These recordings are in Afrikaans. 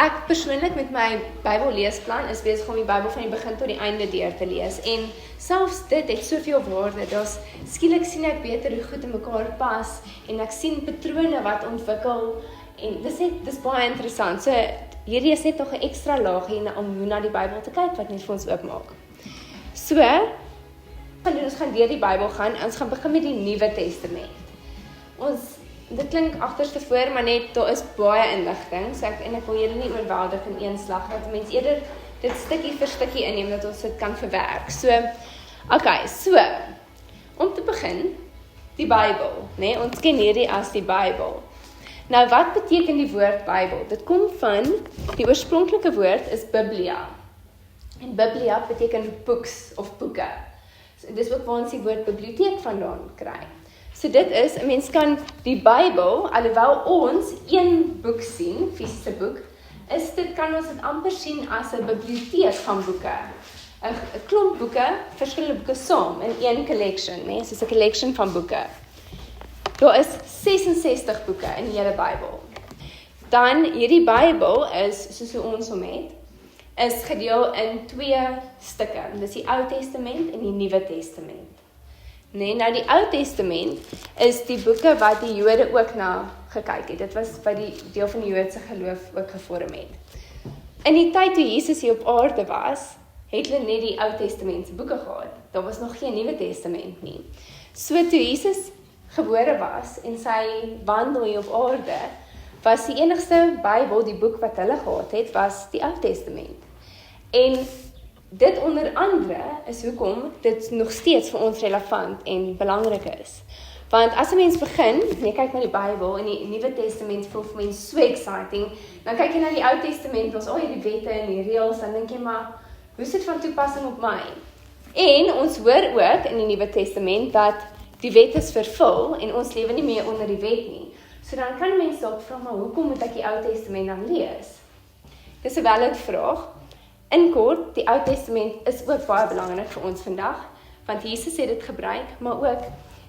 ek persoonlik met my Bybelleesplan is besig om die Bybel van die begin tot die einde deur te lees. En selfs dit het soveel waarde. Skielik sien ek beter hoe goed in mekaar pas en ek sien patrone wat ontwikkel en dis baie interessant. So hierdie is net nog 'n ekstra laagie om na die Bybel te kyk wat net vir ons oopmaak. So, ons gaan deur die Bybel gaan en ons gaan begin met die Nuwe Testament. Dit klink agterstevoor, maar net daar is baie inligting, so ek wil julle nie oorweldig in een slag dat mens eerder dit stukkie vir stukkie inneem dat ons dit kan verwerk. So, om te begin, die Bybel, né? Ons ken hierdie as die Bybel. Nou, wat beteken die woord Bybel? Dit kom van, die oorspronklike woord is Biblia. En Biblia beteken boeks of boeke. So, dis ook waar ons die woord biblioteek vandaan kry. So dit is, 'n mens kan die Bybel, alhoewel ons een boek sien, fisiese boek, kan ons dit amper sien as 'n biblioteek van boeke. 'n klomp boeke, verskillende boeke saam in een collection, né? Soos 'n collection van boeke. Daar is 66 boeke in die hele Bybel. Dan hierdie Bybel is, soos hoe ons hom het, is gedeel in 2 stukke. Dis die Ou Testament en die Nuwe Testament. Nee, nou die Ou Testament is die boeke wat die Jode ook na gekyk het. Dit was wat die deel van die Joodse geloof ook gevorm het. In die tyd toe Jesus hier op aarde was, het hulle net die Ou Testament se boeke gehad. Daar was nog geen Nuwe Testament nie. So toe Jesus gebore was en sy wandel hier op aarde, was die enigste Bybel, die boek wat hulle gehad het, was die Ou Testament. En dit onder andere is hoekom dit nog steeds vir ons relevant en belangrik is. Want as 'n mens begin, jy kyk na die Bybel en die Nuwe Testament voel vir mense so exciting, dan kyk jy na die Ou Testament, ons al hierdie wette en die reëls, dan dink jy maar, hoe is dit van toepassing op my? En ons hoor ook in die Nuwe Testament dat die wet is vervul en ons lewe nie meer onder die wet nie. So dan kan mense dalk vra, maar hoekom moet ek die Ou Testament dan lees? Dis 'n valide vraag. In kort, die Ou Testament is ook baie belangrik vir ons vandag, want Jesus het dit gebruik, maar ook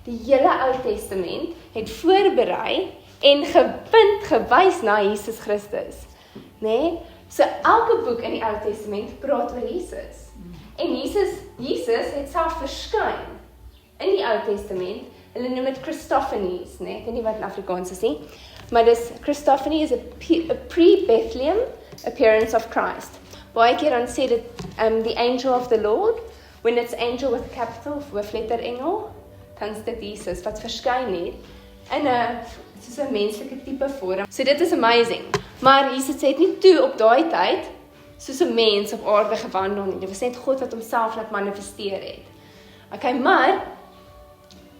die hele Ou Testament het voorberei en gewys na Jesus Christus. Nee? So elke boek in die Ou Testament praat oor Jesus. En Jesus het self verskyn in die Ou Testament. Hulle noem dit Christophanies, nee? Ek weet nie wat in Afrikaans is nie, maar Christophany is a pre-Bethlehem appearance of Christ. Baie keer dan sê dit, the angel of the Lord, when it's angel with a capital, hoofletter engel, dan is dit Jesus, wat verskyn het, in soos 'n menslike tipe vorm. So dit is amazing. Maar Jesus het nie toe op daai tyd, soos 'n mens op aarde gewandel nie. Dit was net God wat homself laat manifesteer het. Okay, maar,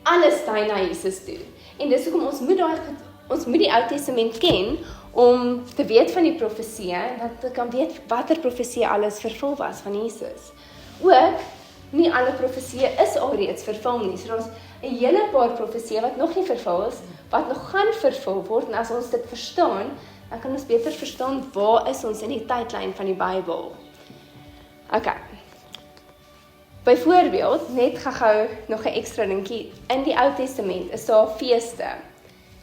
alles dui na Jesus toe. En dis hoekom ons moet die Ou Testament ken, om te weet van die profeseë, dat kan weet watter profeseë alles vervul was van Jesus. Ook, nie alle profeseë is alreeds vervul nie, so daar is 'n hele paar profeseë wat nog nie vervul is, wat nog gaan vervul word, en as ons dit verstaan, dan kan ons beter verstaan waar is ons in die tydlyn van die Bybel. Okay. Byvoorbeeld, net gou nog 'n ekstra dingetjie, in die Ou Testament is daar feeste.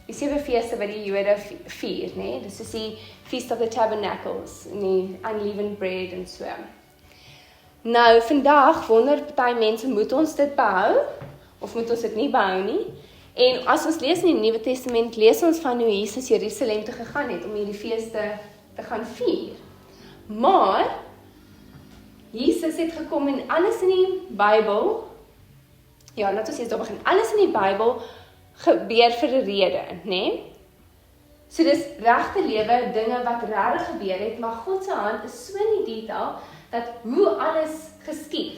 Die 7 feeste wat die Jode vier, né? Dis soos die Feast of the Tabernacles, en die Unleavened Bread en so. Nou, vandag wonder party mense, moet ons dit behou, of moet ons dit nie behou nie? En as ons lees in die Nuwe Testament, lees ons van hoe Jesus Jerusalem toe gegaan het, om hierdie feeste te gaan vier. Maar, Jesus het gekom en alles in die Bybel, ja, laat ons eers daar begin, alles in die Bybel gebeur vir 'n rede, né? So dis regte lewe, dinge wat regtig gebeur het, maar God se hand is so in die detail, dat hoe alles geskied,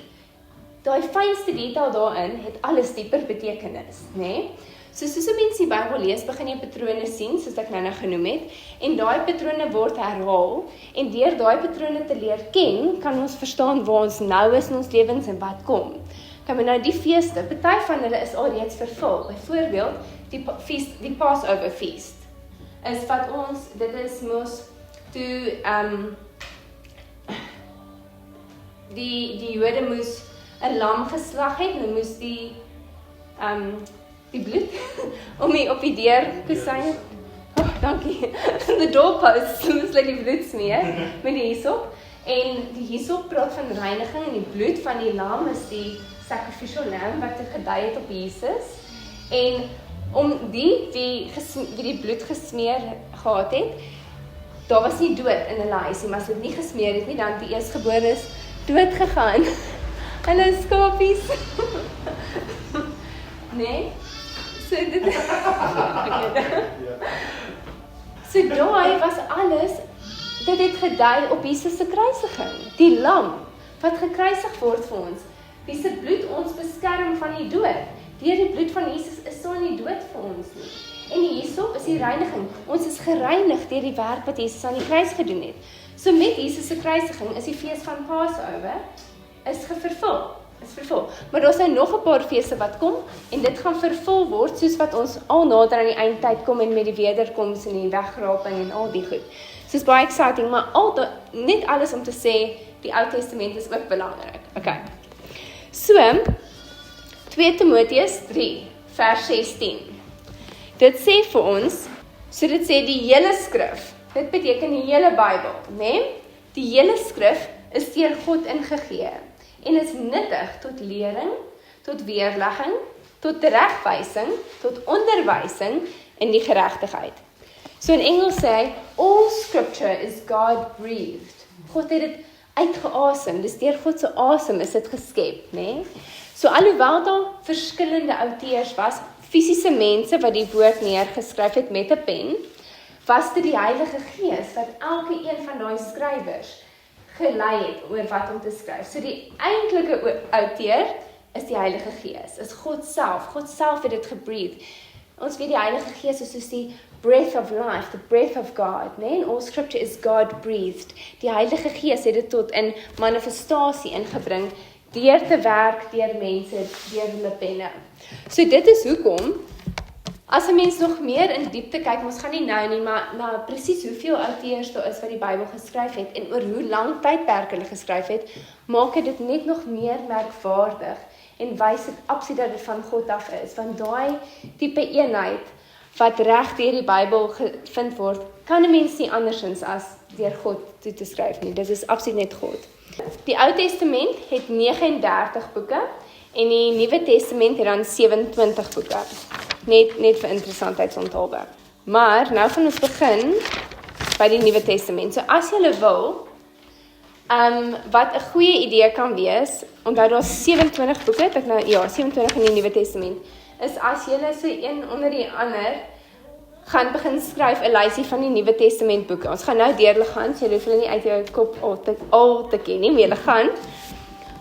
daai fynste detail daarin, het alles dieper betekenis, né? So soos 'n mens die Bybel lees, begin jy patrone sien, soos ek nou genoem het, en daai patrone word herhaal, en deur daai patrone te leer ken, kan ons verstaan waar ons nou is in ons lewens en wat kom. Kan nou die feeste, party van hulle is alreeds vervul. Byvoorbeeld, die Passover feest, is wat ons, dit is mos, toe, die Jode moes 'n lam geslag het, en moes die bloed, om die op die deur kusyn, dankie. The doorposts moes hulle die bloed smeer met die hyssop. En die hyssop praat van reiniging en die bloed van die lam is die sacrificial lamb wat gedui het op Jesus. En om wie die bloed gesmeer gehad het, daar was nie dood in hulle huis nie, maar as dit nie gesmeer het nie, dan die eerstgebores dood gegaan. Hulle skapies. Nee? So dit So daai was alles, dit het gedui op Jesus se kruisiging. Die lam wat gekruisig word vir ons, wie se bloed ons beskerm van die dood. Deur die bloed van Jesus is daar nie dood vir ons nie. En die hyssop is die reiniging. Ons is gereinig deur die werk wat Jesus aan die kruis gedoen het. So met Jesus se kruisiging is die fees van Passover is vervul. Maar daar's nou nog 'n paar feeste wat kom en dit gaan vervul word soos wat ons al nader aan die eindtyd kom en met die wederkoms en die wegraping en al die goed. So is baie exciting, maar net alles om te sê die Ou Testament is ook belangrik. Okay. So 2 Timoteus 3 vers 16. Dit sê vir ons, so dit sê die hele skrif. Dit beteken die hele Bybel, né? Die hele skrif is deur God ingegee en is nuttig tot lering, tot weerlegging, tot teregwysing, tot onderwysing in die geregtigheid. So in Engels sê hy, all scripture is God-breathed. God het dit uitgeasem, dis deur God se asem is dit geskep, né? So alhoewel daar verskillende outeurs was, fisiese mense wat die woord neergeskryf het met 'n pen, was dit die Heilige Gees wat elke een van daai skrywers gelei het oor wat om te skryf. So die eintlike outeur is die Heilige Gees, is God self. God self het dit gebreathe. Ons weet die Heilige Gees is soos die breath of life, the breath of God, né? And all scripture is God-breathed. Die Heilige Gees het dit tot in manifestasie ingebring, deur te werk, deur mense, deur hulle penne. So dit is hoekom, as 'n mens nog meer in diepte kyk, ons gaan nie nou nie, maar na presies hoeveel outeurs daar is wat die Bybel geskryf het, en oor hoe lang tydperk hulle geskryf het, maak dit net nog meer merkwaardig, en wys dit absoluut dat dit van God af is, want daai tipe eenheid, wat reg deur die Bybel gevind word, kan 'n mens nie andersins as deur God toe te skryf nie, dit is absoluut net God. Die Ou Testament het 39 boeke, en die Nuwe Testament het dan 27 boeke. Net vir interessantheidsonthaalwe. Maar nou gaan ons begin by die Nuwe Testament. So as jy wil, wat 'n goeie idee kan wees, onthou daar's 27 boeke, 27 in die Nuwe Testament, is as jy so een onder die ander gaan begin skryf 'n lysie van die Nuwe Testament boeke. Ons gaan nou deurlig gaan, so jy hoef hulle nie uit jou kop al te ken nie, maar jy gaan.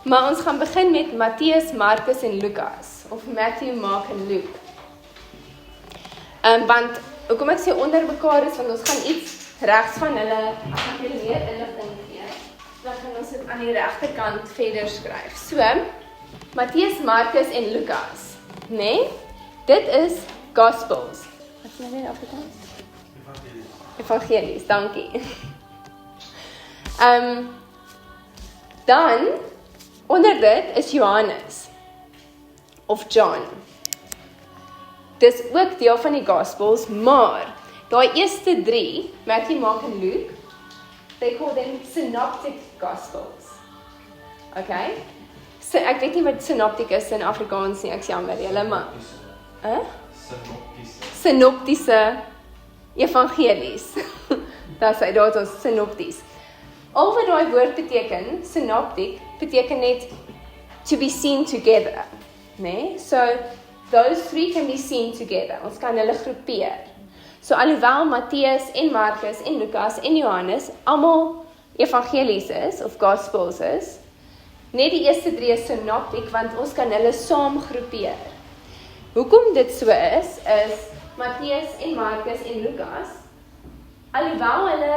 Maar ons gaan begin met Matteus, Markus en Lukas, of Matthew, Mark en Luke. Want, hoekom ek sê onder mekaar is, want ons gaan iets regs van hulle, as ek julle meer inligting gee, dan gaan ons dit aan die regterkant verder skryf. So, Matteus, Markus en Lukas, né? Dit is Gospels. Wat is nou weer Afrikaans? Evangelies, dankie. Dan, onder dit is Johannes, of John. Dis ook deel van die Gospels, maar daai eerste 3, Matthew, Mark en Luke, they call them synoptic Gospels. Okay? So, ek weet nie wat synoptic is in Afrikaans nie, ek jammer julle, maar synoptiese evangelies. Daar het ons synopties. Al wat daai woord beteken, synoptic, beteken net to be seen together, né? So, those 3 can be seen together. Ons kan hulle groepeer. So, alhoewel Matteus en Markus en Lukas en Johannes almal evangelies is, of gospels is, net die eerste 3 is synoptic, want ons kan hulle saam groepeer. Hoekom dit so is Matteus en Markus en Lukas, alhoewel hulle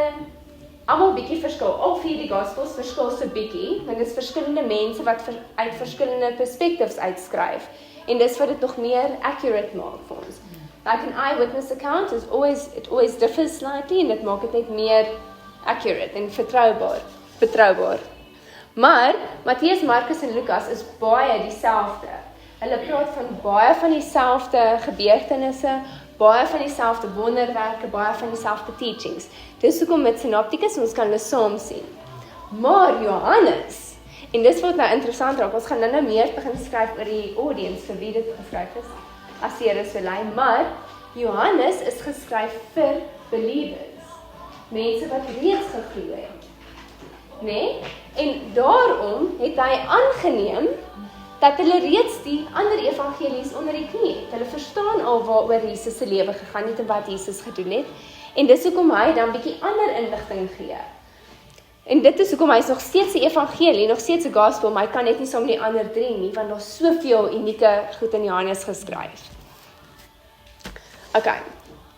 almal bietjie verskil, al 4 die gospels verskil so bietjie, want dit is verskillende mense wat uit verskillende perspectives uitskryf, en dis wat dit nog meer accurate maak vir ons. Like an eyewitness account it always differs slightly, en dit maak dit net meer accurate en betroubaar. Maar Matteus, Markus en Lukas is baie dieselfde. Hulle praat van baie van dieselfde gebeurtenisse, baie van dieselfde wonderwerke, baie van dieselfde teachings. Dis hoekom met Synopticus ons kan hulle saam sien. Maar Johannes, en dis wat nou interessant raak, ons gaan nou meer begin skryf oor die audience, vir wie dit geskryf is, as die Here so lei, maar Johannes is geskryf vir believers, mense wat reeds geglo het. Nee? En daarom het hy aangeneem dat hulle reeds die ander evangelies onder die knie het. Hulle verstaan al waaroor Jesus se lewe gegaan het en wat Jesus gedoen het. En dis hoekom hy dan bietjie ander inligting gee. En dit is hoekom hy is nog steeds die evangelie, nog steeds 'n gospel, maar hy kan net nie saam met die ander 3 nie, want daar's soveel unieke goed in Johannes geskryf. Okay.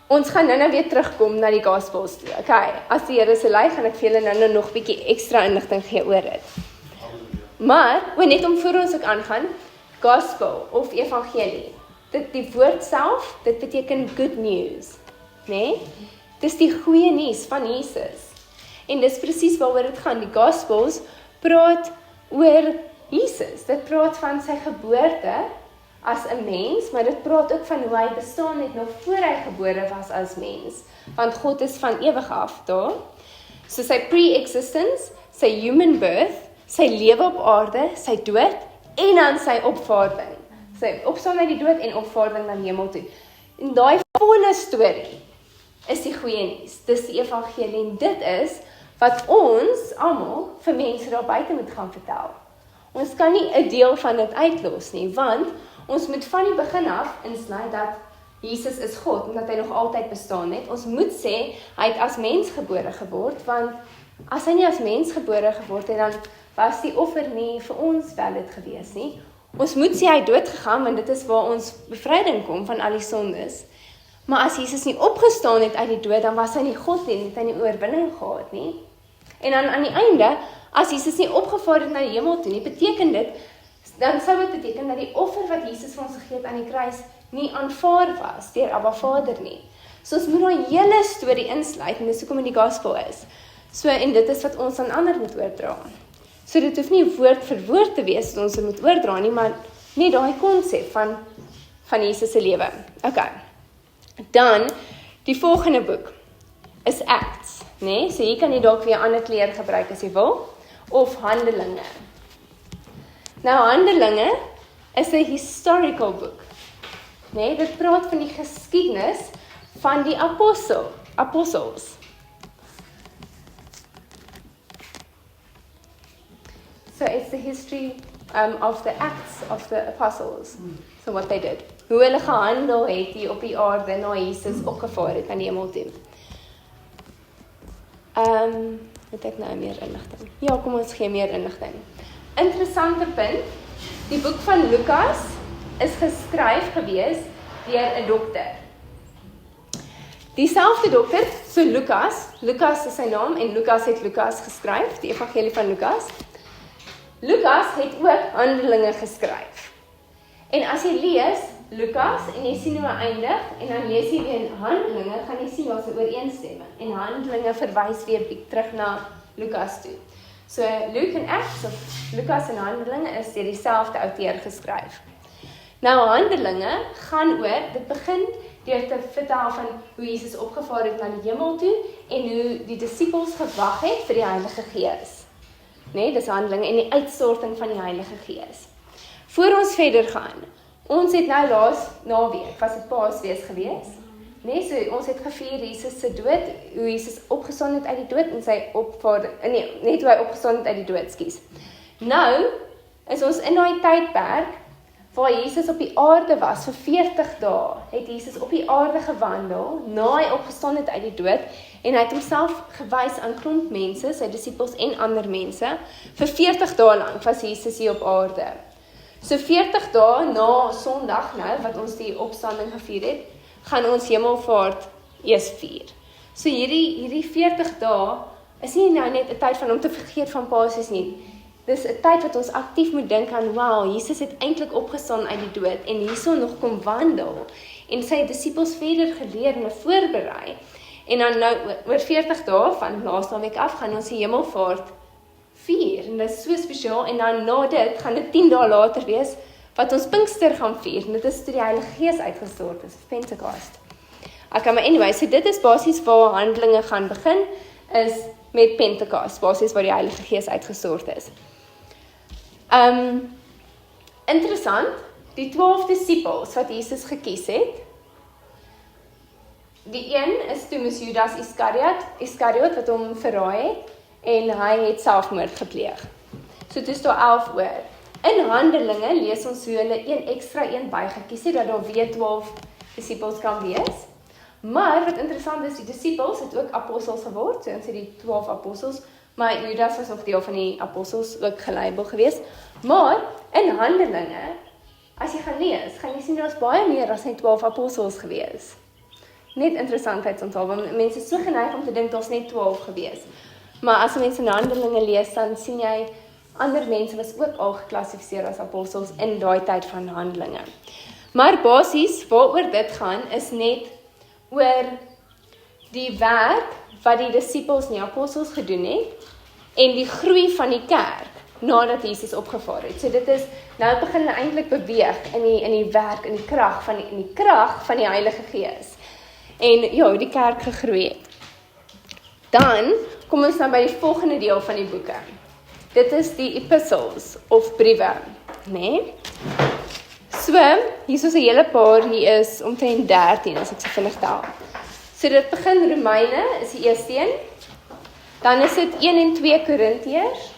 Ons gaan nou weer terugkom na die Gospels toe. Okay, as die Here se lei, gaan ek vir julle nou nog bietjie ekstra inligting gee oor dit. Maar, net om voor ons ook aangaan, Gospel of Evangelie, die woord self, dit beteken good news, nee? Dis die goeie nuus van Jesus. En dis presies waaroor dit gaan. Die Gospels praat oor Jesus. Dit praat van sy geboorte as 'n mens, maar dit praat ook van hoe hy bestaan het nog voor hy gebore was as mens. Want God is van ewig af daar. So sy pre-existence, sy human birth, sy lewe op aarde, sy dood en dan sy opvaarding. Sy opstaan uit die dood en opvaarding na die hemel toe. En daai volle storie is die goeie nuus. Dis die evangelie en dit is wat ons almal vir mense daar buite moet gaan vertel. Ons kan nie 'n deel van dit uitlos nie, want ons moet van die begin af insluit dat Jesus is God en dat hy nog altyd bestaan het. Ons moet sê hy het as mens gebore geword, want as hy nie as mens gebore geword het, dan was die offer nie vir ons valid gewees nie. Ons moet sê hy dood gegaan, want dit is waar ons bevryding kom van al die sondes. Maar as Jesus nie opgestaan het uit die dood, dan was hy nie God nie, het hy nie oorwinning gehad nie. En dan aan die einde, as Jesus nie opgevaar het na die hemel toe nie, beteken dit, dan sou dit beteken dat die offer wat Jesus vir ons gegee het aan die kruis nie aanvaar was deur Abba Vader nie. So ons moet daai hele storie insluit en dis hoekom in die gospel is. So en dit is wat ons aan ander moet oordra. So dit hoef nie woord vir woord te wees wat ons moet oordra nie, maar net daai konsep van Jesus se lewe. Okay. Dan die volgende boek is Acts, né? So hier kan jy dalk weer 'n ander kleur gebruik as jy wil, of Handelinge. Nou Handelinge is 'n historical boek. Nee, dit praat van die geskiedenis van die apostels. So it's the history of the acts of the apostles. So what they did. Hoe hulle gehandel het hier op die aarde na Jesus opgevaar het aan die hemel toe. Moet ek nou meer inligting? Ja, kom ons gee meer inligting. Interessante punt, die boek van Lukas is geskryf gewees deur 'n dokter. Dieselfde dokter, so Lukas is sy naam en Lukas het Lukas geskryf, die evangelie van Lukas. Lukas het ook Handelinge geskryf. En as jy lees Lukas en jy sien hoe hy eindig en dan lees jy weer Handelinge, gaan jy sien daar's 'n ooreenstemming en Handelinge verwys weer terug na Lukas toe. So Luke en Acts of Lukas en Handelinge is deur dieselfde outeur geskryf. Nou Handelinge gaan oor, dit begin deur te vertel van hoe Jesus opgevaar het na die hemel toe en hoe die disippels gewag het vir die Heilige Gees. Nee, dis Handelinge en die uitstorting van die Heilige Gees. Voor ons verder gaan, ons het nou laas naweek, was dit Paasfees gewees. Nee, so ons het gevier Jesus se dood, hoe Jesus opgestaan het uit die dood en sy opvaarding, net hoe hy opgestaan het uit die dood, skus. Nou is ons in daai tydperk waar Jesus op die aarde was vir 40 dae, het Jesus op die aarde gewandel, na hy opgestaan het uit die dood, en hy het homself gewys aan klomp mense, sy disippels en ander mense, vir 40 dae lank was Jesus hier op aarde. So 40 dae na Sondag nou, wat ons die opstanding gevier het, gaan ons hemelvaart eers vier. So hierdie 40 dae is nie nou net 'n tyd van om te vergeet van Paasfees nie. Dis 'n tyd wat ons aktief moet dink aan, wow, Jesus het eintlik opgestaan uit die dood en hierso nog kom wandel en sy disippels verder geleer en voorberei. En dan nou oor 40 dae van laasnaweek af gaan ons die hemelvaart vier en dit is so spesiaal en dan na dit gaan dit 10 dae later wees wat ons Pinkster gaan vier en dit is toe die Heilige Gees uitgestort is, Pentecost. Okay, maar anyway, so dit is basies waar Handelinge gaan begin, is met Pentekoste, basies waar die Heilige Gees uitgestort is. Interessant, die 12 disippels wat Jesus gekies het, die een is toe moes Judas Iskariot wat hom verraai het, en hy het selfmoord gepleeg. So toe is daar 11 oor. In Handelinge lees ons hoe hulle een bygekies het, dat daar weer 12 disippels kan wees. Maar wat interessant is, die disippels het ook apostels geword, so ons het die 12 apostels, maar Judas was nog deel van die apostels ook gelabel gewees. Maar in Handelinge, as jy gaan lees, gaan jy sien dat is baie meer as net 12 apostels gewees. Net interessantheidsonthaal, want mense is so geneig om te dink dat is net 12 gewees. Maar as mense in Handelinge lees, dan sien jy ander mense was ook al geklassifiseer as apostels in daai tyd van Handelinge. Maar basies, waaroor dit gaan, is net oor die werk wat die disippels en die apostels gedoen het, en die groei van die kerk, nadat Jesus opgevaar het. So dit is, nou begin hulle eintlik beweeg in die werk, in die krag van die Heilige Gees. En ja, die kerk gegroei het. Dan kom ons nou by die volgende deel van die boeke. Dit is die epistles, of briewe, nee? So, hier is 'n hele paar, hier is omtrent 13, as ek so vinnig tel. So dit begin Romeine, is die eerste een, dan is dit 1 en 2 Korintiërs,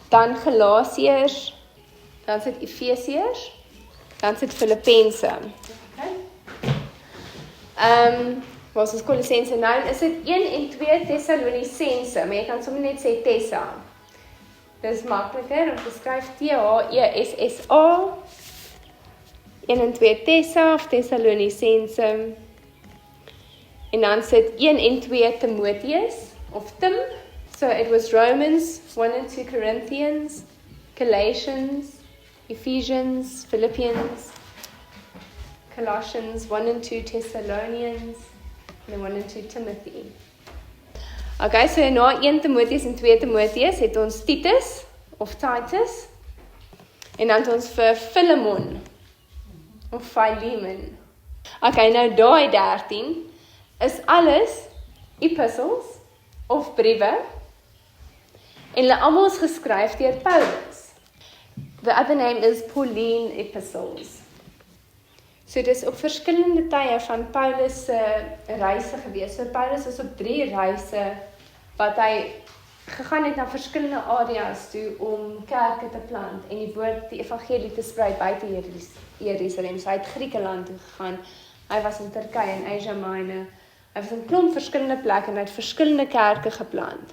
dan Galasiërs, dan is dit Efesiërs, dan is dit Filippense. Waar is ons Kolossense nou, is dit 1 en 2 Tessalonisense, maar jy kan sommer net sê Tessa. Dit is makliker om te skryf T-H-E-S-S-A, 1 en 2 Tessa of Tessalonisense, en dan sit 1 en 2 Timotheus, of Tim, so it was Romans, 1 and 2 Corinthians, Galatians, Ephesians, Philippians, Colossians, 1 and 2 Thessalonians, and then 1 and 2 Timothy. Okay, so na 1 Timotheus en 2 Timotheus het ons Titus, of Titus, en dan het ons vir Philemon, of Philemon. Okay, nou daai 13 is alles epistles, of briewe, en hulle almal is geskryf deur Paulus. The other name is Pauline epistles. So dis op verskillende tye van Paulus se reise gewees. So Paulus is op 3 reise wat hy gegaan het na verskillende areas toe om kerke te plant en die evangelie te sprei buite Jerusalem. So hy het Griekeland toe gegaan. Hy was in Turkye en Asia Minor. Hy was in 'n klomp verskillende plekke en hy het verskillende kerke geplant.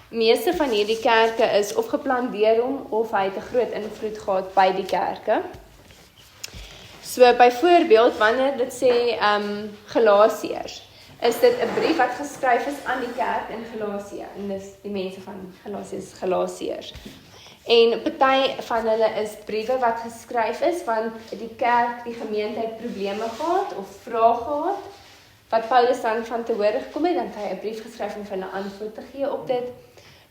Meeste van hierdie kerke is of geplant deur hom of hy het 'n groot invloed gehad by die kerke. So byvoorbeeld wanneer dit sê Galasiërs, is dit 'n brief wat geskryf is aan die kerk in Galasië, en dis die mense van Galasië is Galasiërs. En party van hulle is briewe wat geskryf is want die kerk, die gemeente het probleme gehad of vrae gehad wat Paulus dan van te hore gekom het, dan het hy 'n brief geskryf om vir hulle antwoord te gee op dit.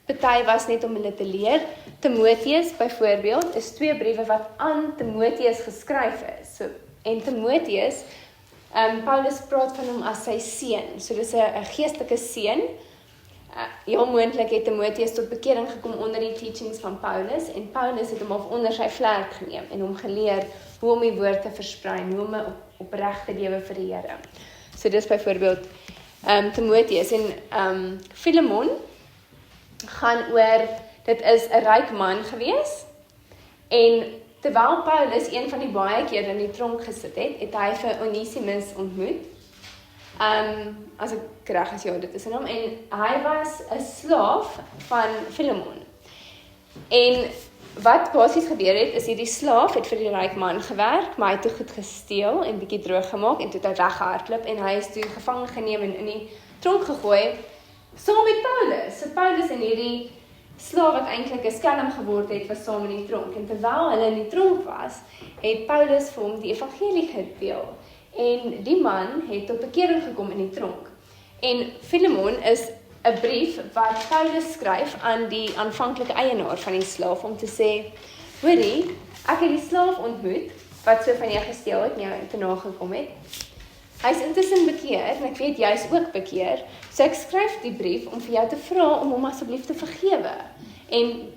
Party was net om hulle te leer. Timotheus byvoorbeeld is 2 briewe wat aan Timotheus geskryf is. So, en Timotheus, Paulus praat van hom as sy seun. So dis 'n geestelike seun. Heel moontlik het Timotheus tot bekering gekom onder die teachings van Paulus, en Paulus het hom af onder sy vlerk geneem en hom geleer hoe om die woord te versprei, hoe om 'n opregte lewe vir die Here. So dis byvoorbeeld Timotheus en Philemon gaan oor, dit is 'n ryk man gewees, en terwyl Paulus een van die baie keer in die tronk gesit het, het hy vir Onesimus ontmoet. As ek reg is, ja, dit is 'n naam, en hy was 'n slaaf van Philemon. En wat basies gebeur het, is hierdie slaaf het vir die ryk man gewerk, maar hy het toe goed gesteel en bietjie droog gemaak, en toe het hy weggehardloop, en hy is toe gevange geneem en in die tronk gegooi, saam met Paulus. So Paulus en hierdie slaaf wat eintlik 'n skelm geword het, was saam in die tronk. En terwyl hulle in die tronk was, het Paulus vir hom die evangelie gedeel. En die man het tot bekering gekom in die tronk. En Philemon is 'n brief wat Paulus skryf aan die aanvanklike eienaar van die slaaf om te sê, hoorie, ek het die slaaf ontmoet wat so van jou gesteel het en jou te nagekom het. Hy is intussen bekeer, en ek weet jy is ook bekeer, so ek skryf die brief om vir jou te vra om hom asseblief te vergewe. En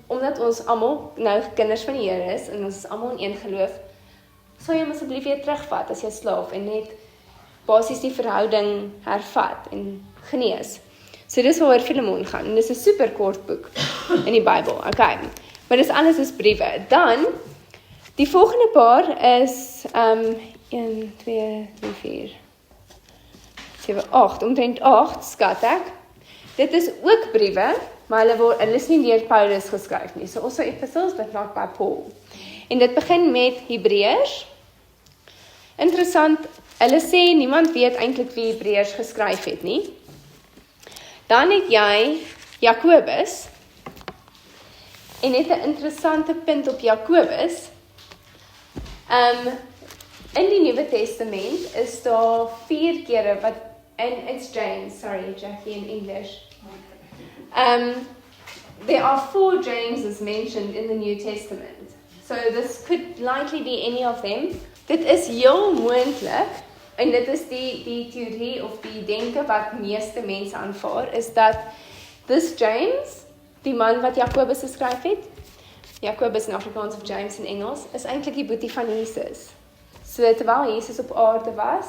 omdat ons almal nou kinders van die Here is, en ons is almal in een geloof, sal jy hom asseblief weer terugvat as jy slaaf, en net basies die verhouding hervat en genees. So dis waaroor Filemon gaan, en dis 'n super kort boek in die Bybel, okay. Maar dis alles is briewe. Dan, die volgende paar is 1, 2, 3, 4, 7, 8, omtrent 8, skat ek. Dit is ook briewe, maar hulle is nie deur Paulus geskryf nie. So also epistles, but not by Paul. En dit begin met Hebreërs. Interessant, hulle sê niemand weet eintlik wie Hebreërs geskryf het nie. Dan het jy Jakobus. En net 'n interessante punt op Jakobus. In die Nuwe Testament is daar 4 kere wat, and it's James, sorry Jackie in English. There are 4 Jameses mentioned in the New Testament. So this could likely be any of them. Dit is heel moontlik, en dit is die theorie of die denke wat meeste mense aanvaar, is dat this James, die man wat Jakobus geskryf het, Jakobus in Afrikaans of James in Engels, is eintlik die boetie van Jesus. So terwyl Jesus op aarde was,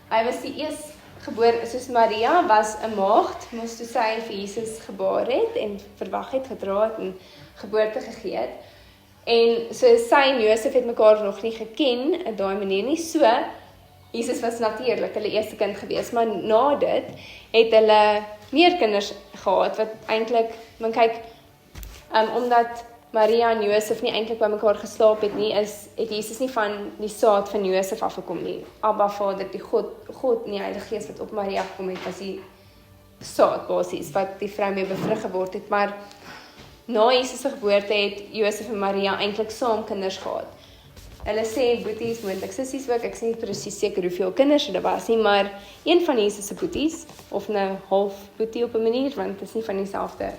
hy was die eerstgebore, soos Maria was 'n maagd, moes toe sy vir Jesus gebaar het en verwag het, gedra het en geboorte gegee het. En so sy en Josef het mekaar nog nie geken in daai manier nie. So Jesus was natuurlik hulle eerste kind gewees, maar na dit het hulle meer kinders gehad wat eintlik, men kyk, omdat Maria en Josef nie eintlik by mekaar geslaap het nie, het Jesus nie van die saad van Josef afgekom nie. Abba Vader, die God en die Heilige Gees wat op Maria gekom het, was die saad basies wat die vrou mee bevrug geword het, maar na Jesus se geboorte het Josef en Maria eintlik saam kinders gehad. Hulle sê boeties, moontlik sissies ook, ek is nie presies seker hoeveel kinders hulle was nie, maar een van Jesus se boeties, of nou half boetie op 'n manier, want dit is nie van dieselfde,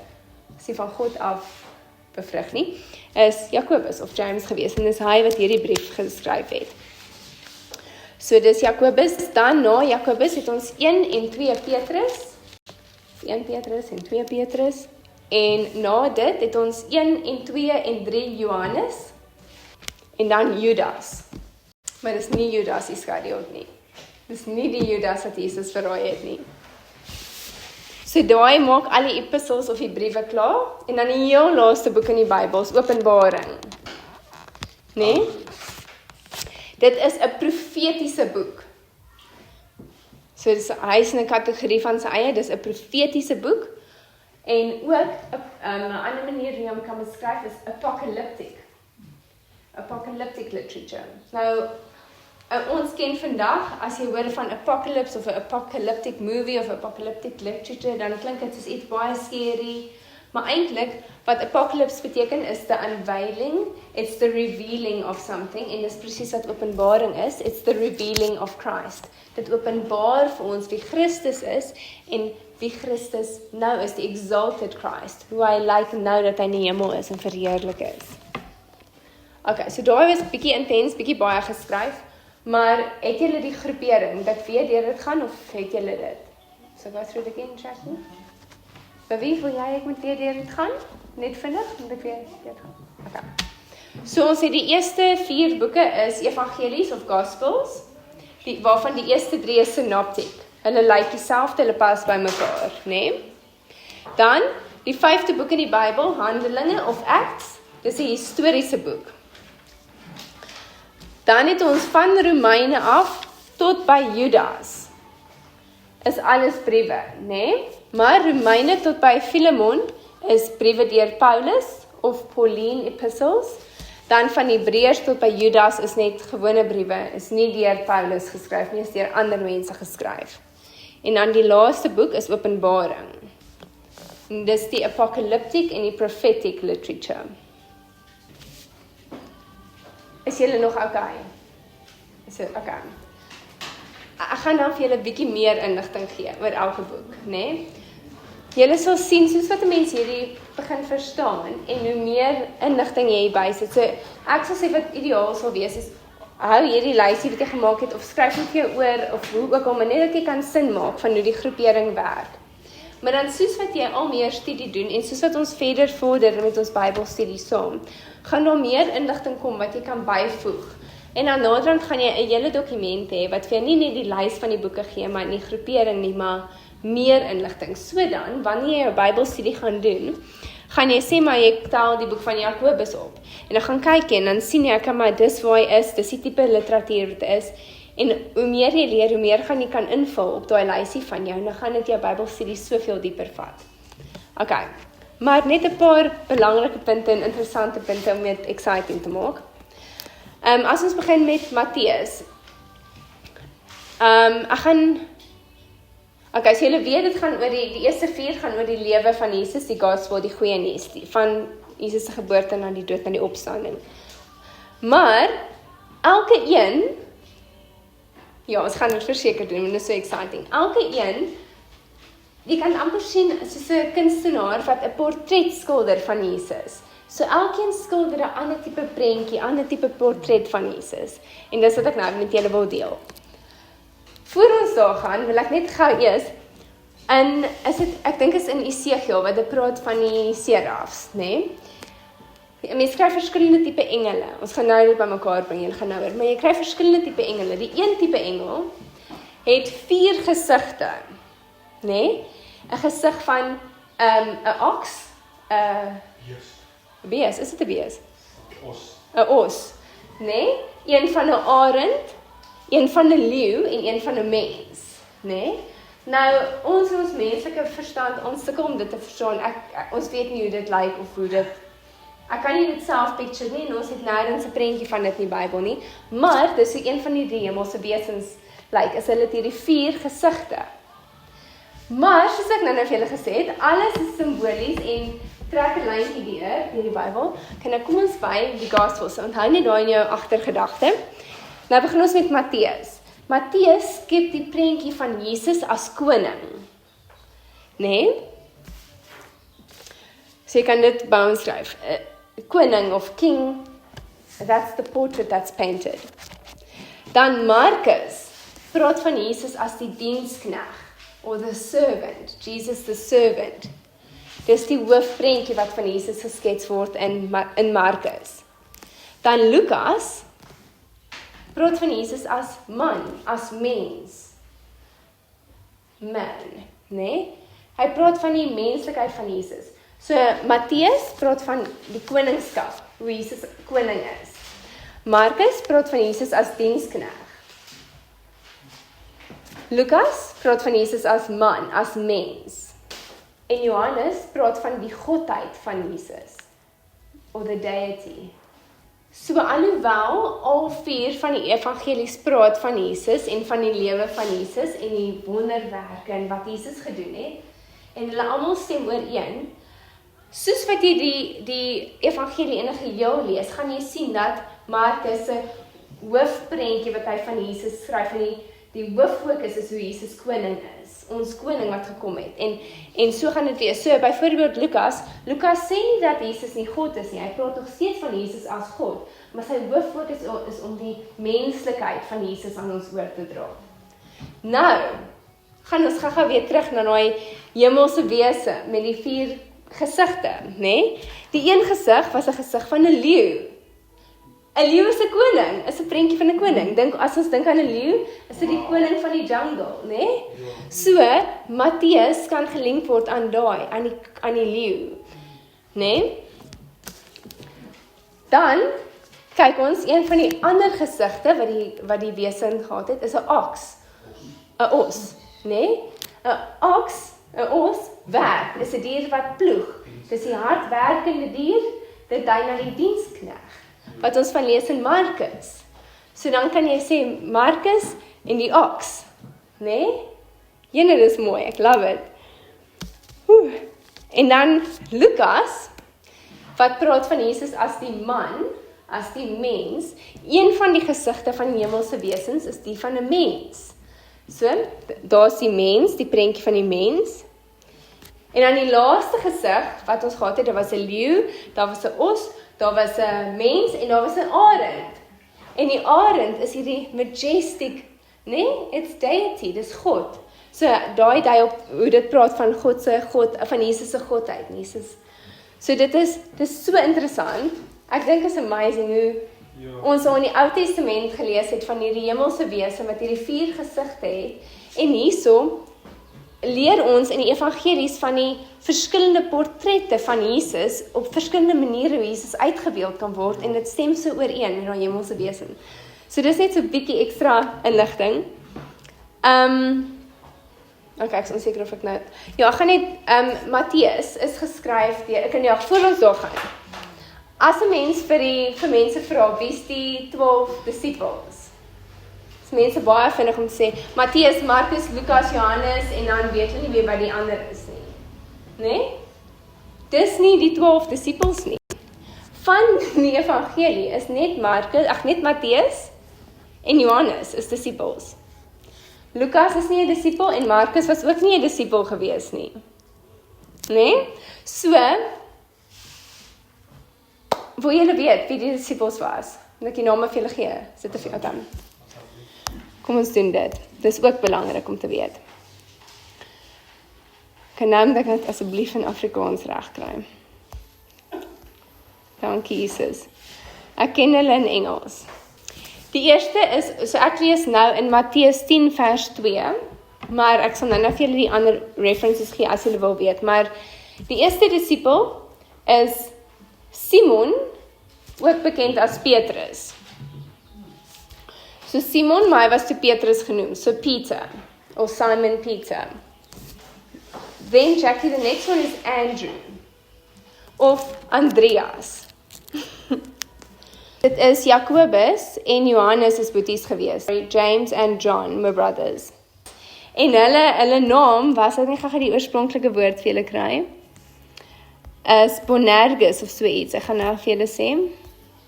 is nie van God af bevrug nie, is Jakobus of James gewees, en dis hy wat hierdie brief geskryf het. So dis Jakobus, dan na Jakobus het ons 1 en 2 Petrus, 1 Petrus en 2 Petrus, en na dit het ons 1 en 2 en 3 Johannes, en dan Judas. Maar dis nie Judas Iskariot nie. Dis nie die Judas wat Jesus verraai het nie. So daai maak al die epistles of die briewe klaar, en dan die heel laaste boek in die Bybel is Openbaring. Nee? Dit is 'n profetiese boek. So hy is in 'n kategorie van sy eie, dis 'n profetiese boek, en ook 'n ander manier hoe jy hom kan beskryf is apocalyptic literature. Nou, ons ken vandag, as jy hoor van apocalypse of 'n apocalyptic movie of apocalyptic literature, dan klink dit soos iets baie scary, maar eintlik wat apocalypse beteken is the unveiling, it's the revealing of something, en dis presies wat Openbaring is, it's the revealing of Christ. Dit openbaar vir ons wie Christus is, en wie Christus nou is, die exalted Christ, hoe hy lyk nou dat hy in die hemel is en verheerlik is. Okay, so daai was bietjie intens, bietjie baie geskryf, maar het julle die groepering, dat weer deur dit gaan, of het julle dit? So go through it again, Jackie. By wie wil jy ek moet weer deur dit gaan? Net vinnig, moet ek weer deur gaan? Okay. So ons het die eerste 4 boeke is evangelies of gospels, waarvan die eerste 3 is synoptic. Hulle lyk dieselfde, hulle pas by mekaar, nee? Dan, die 5de boek in die Bybel, Handelinge of Acts, dis 'n historiese boek. Dan het ons van Romeine af tot by Judas, is alles briewe, nee? Maar Romeine tot by Filemon is briewe deur Paulus of Pauline epistles. Dan van Hebreërs tot by Judas is net gewone briewe, is nie deur Paulus geskryf nie, is deur ander mense geskryf. En dan die laaste boek is Openbaring. En dis die apocalyptic en die prophetic literature. Is julle nog okay? Is dit okay? Ek gaan dan vir julle 'n bietjie meer inligting gee oor elke boek, né? Julle sal sien soos wat mense hierdie begin verstaan en hoe meer inligting jy bysit. So ek sal sê wat ideaal sal wees is hou hierdie lysie wat jy gemaak het, of skryf dit vir jou oor, of hoe ook al, maar net dat jy kan sin maak van hoe die groepering werk. Maar dan soos wat jy al meer studie doen, en soos wat ons verder vorder met ons Bybelstudie saam, gaan daar meer inligting kom wat jy kan byvoeg. En dan naderhand gaan jy 'n hele dokument hê, wat vir jou nie net die lys van die boeke gee, maar nie groepering nie, maar meer inligting. So dan, wanneer jy jou Bybelstudie gaan doen, gaan jy sê maar jy tel die boek van Jakobus op. En dan gaan kyk en dan sien jy, okay, maar dis waar hy is, dis die tipe literatuur wat is. En hoe meer jy leer, hoe meer gaan jy kan invul op daai lysie van jou, en dan gaan dit jou Bybelstudie soveel dieper vat. Okay, maar net 'n paar belangrike punte en interessante punte om dit exciting te maak. As ons begin met Matteus. Ek gaan okay, so julle weet, dit gaan oor die eerste 4 gaan oor die lewe van Jesus, die gospel, die goeie nuus, van Jesus se geboorte na die dood, na die opstanding. Maar, elke een, ja, ons gaan dit verseker doen, want dit is so exciting, elke een, jy kan amper sien, soos 'n kunstenaar, wat 'n portret skilder van Jesus. So elkeen skilder 'n ander tipe prentjie, ander tipe portret van Jesus. En dis wat ek nou met julle wil deel. Voor ons daar gaan, wil ek net gou eers, ek dink is in Esegiel, wat dit praat van die serafs, né? Mens kry verskillende tipe engele. Ons gaan nou dit bymekaar bring, julle gaan nou hoor, maar jy kry verskillende tipe engele. Die een tipe engel het 4 gesigte, né? 'n gesig van 'n oks, 'n bees, is dit 'n bees? 'n os, né? Een van 'n arend, een van 'n leeu en een van 'n mens, né? Nou, ons menslike verstand, ons sukkel om dit te verstaan. Ons weet nie hoe dit lyk of hoe dit. Ek kan nie dit self picture nie, en ons het nêrens 'n prentjie van dit in die Bybel nie, maar dis so een van die hemelse wesens lyk, is hulle het hierdie 4 gesigte. Maar soos ek nou vir julle gesê het, alles is simbolies en trek 'n lyntjie deur die Bybel. Nou kom ons by die Gospels. Onthou net daai in jou agtergedagte. Nou begin ons met Matteus. Matteus skep die prentjie van Jesus as koning. Nee? So jy kan dit by ons skryf. Koning of king, that's the portrait that's painted. Dan Markus praat van Jesus as die diensknegt, or the servant, Jesus the servant. Dis die hoofprentjie wat van Jesus geskets word in Markus. Dan Lukas praat van Jesus as man, as mens. Man, né? Hy praat van die menslikheid van Jesus. So Matteus praat van die koningskap, hoe Jesus koning is. Markus praat van Jesus as diensknegt. Lukas praat van Jesus as man, as mens. En Johannes praat van die godheid van Jesus, or the deity. So alhoewel al 4 van die evangelies praat van Jesus en van die lewe van Jesus en die wonderwerke en wat Jesus gedoen het, en hulle almal stem ooreen, soos wat jy die evangelie in 'n geheel lees, gaan jy sien dat Markus se hoofprentjie wat hy van Jesus skryf, en die hooffokus is hoe Jesus koning is, ons koning wat gekom het, en so gaan dit wees. So byvoorbeeld Lukas sê nie dat Jesus nie God is nie, hy praat nog steeds van Jesus as God, maar sy hooffokus is om die menslikheid van Jesus aan ons oor te dra. Nou, gaan ons gou weer terug na daai hemelse wese met die 4 gesigte, né? Die een gesig was 'n gesig van 'n leeu. 'n Leeu is 'n koning, is 'n prentjie van 'n koning. As ons dink aan 'n leeu, is dit die koning van die jungle, né? So, Matteus kan gelink word aan aan die leeu, né? Dan kyk ons, een van die ander gesigte wat die wesen gehad het, is 'n oks, 'n os, né? 'n os werk, dis 'n dier wat ploeg. Dis die hardwerkende dier, dit dui na die diensknegt, wat ons van lees in Markus. So dan kan jy sê Markus en die oks, né? Jene, dis mooi, ek love it. En dan Lukas, wat praat van Jesus as die man, as die mens. Een van die gesigte van hemelse wesens is die van 'n mens. So, daar's die mens, die prentjie van die mens. En dan die laaste gesig wat ons gehad het, daar was 'n leeu, daar was 'n os, daar was 'n mens en daar was 'n arend. En die arend is hierdie majestic, it's deity, dis God. So, daai dui op hoe dit praat van God, van Jesus se godheid, Jesus. So dis so interessant. Ek dink is amazing hoe ons al in die Ou Testament gelees het van hierdie hemelse wese wat hierdie 4 gesigte het. En hierso leer ons in die evangelies van die verskillende portrette van Jesus op verskillende maniere hoe Jesus uitgebeeld kan word en dit stem so ooreen met daai hemelse wese. So dis net so 'n bietjie ekstra inligting. Okay, ek is onseker of ek nou... Ja, ek gaan net... Matteus is geskryf deur... Ek kan ja, voor ons daar gaan. As 'n mens vir mense vra, wie is die 12 disciples? Is mense baie vinnig om te sê, Matteus, Markus, Lukas, Johannes, en dan weet hulle nie meer wat die ander is nie. Nee? Dis nie die 12 disciples nie. Van die evangelie is net Matteus en Johannes is disciples. Lukas is nie 'n disipel en Markus was ook nie 'n disipel gewees nie. Nee? So, wil julle weet wie die disipels was? En ek die name vir julle gee. Sit te veel dan. Kom ons doen dit. Dis ook belangrik om te weet. Kan naam dat ek dit asseblief in Afrikaans reg kry. Dankie Jesus. Ek ken hulle in Engels. Die eerste is, so ek lees nou in Matteus 10 vers 2, maar ek sal nou vir julle die ander references gee as julle wil weet, maar die eerste disipel is Simon, ook bekend as Petrus. So Simon, maar hy was toe Petrus genoem, so Peter, or Simon Peter. Then Jackie, the next one is Andrew, of Andreas. Dit is Jakobus en Johannes is boeties gewees. James and John, my brothers. En hulle naam was, ek gaan die oorspronklike woord vir julle kry, is Boanerges of so iets. Ek gaan nou vir julle sê.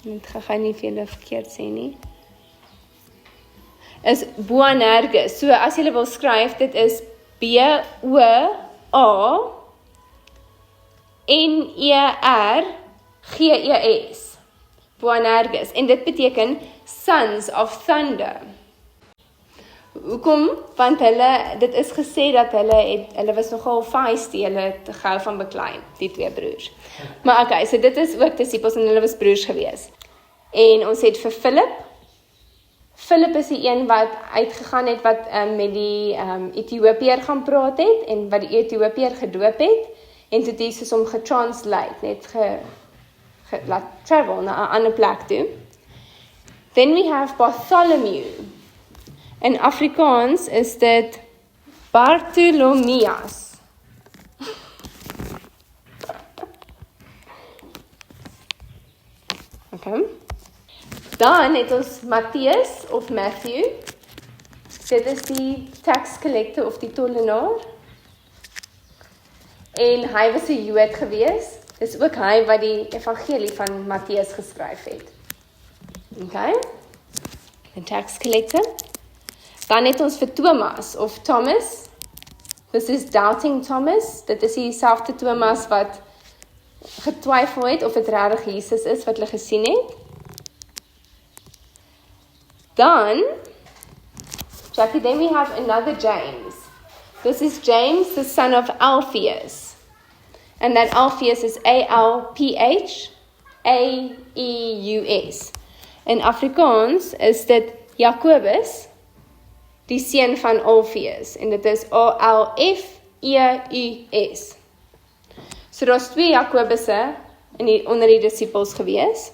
Ek gaan nie vir julle verkeerd sê nie. Is Boanerges. So as julle wil skryf, dit is Boanerges. Boanerges. En dit beteken sons of thunder. Hoekom? Want dit is gesê dat hulle was nogal feisty, hulle het gehou van beklei, die 2 broers. Maar okay, so dit is ook disciples en hulle was broers gewees. En ons het vir Philip is die een wat uitgegaan het, wat met die Ethiopiër gaan praat het, en wat die Ethiopiër gedoop het, en toe Jesus hom getranslate, net laat travel na 'n ander plek toe. Then we have Bartholomew. In Afrikaans is dit Bartholomeus. Okay. Dan het ons Matteus of Matthew. Dit is die tax collector of die tollenaar. En hy was 'n Jood gewees. Dis ook hy wat die evangelie van Matteus geskryf het. Okay? Die tax collector. Dan het ons vir Thomas of Thomas. This is Doubting Thomas. Dit is dieselfde Thomas wat getwyfel het of dit regtig Jesus is wat hulle gesien het. Dan, Jackie, then we have another James. This is James, the son of Alphaeus. And that Alphaeus is Alphaeus. In Afrikaans is dit Jakobus, die seun van Alphaeus. En dit is Alfeus. So daar's 2 Jakobusse onder die disciples gewees.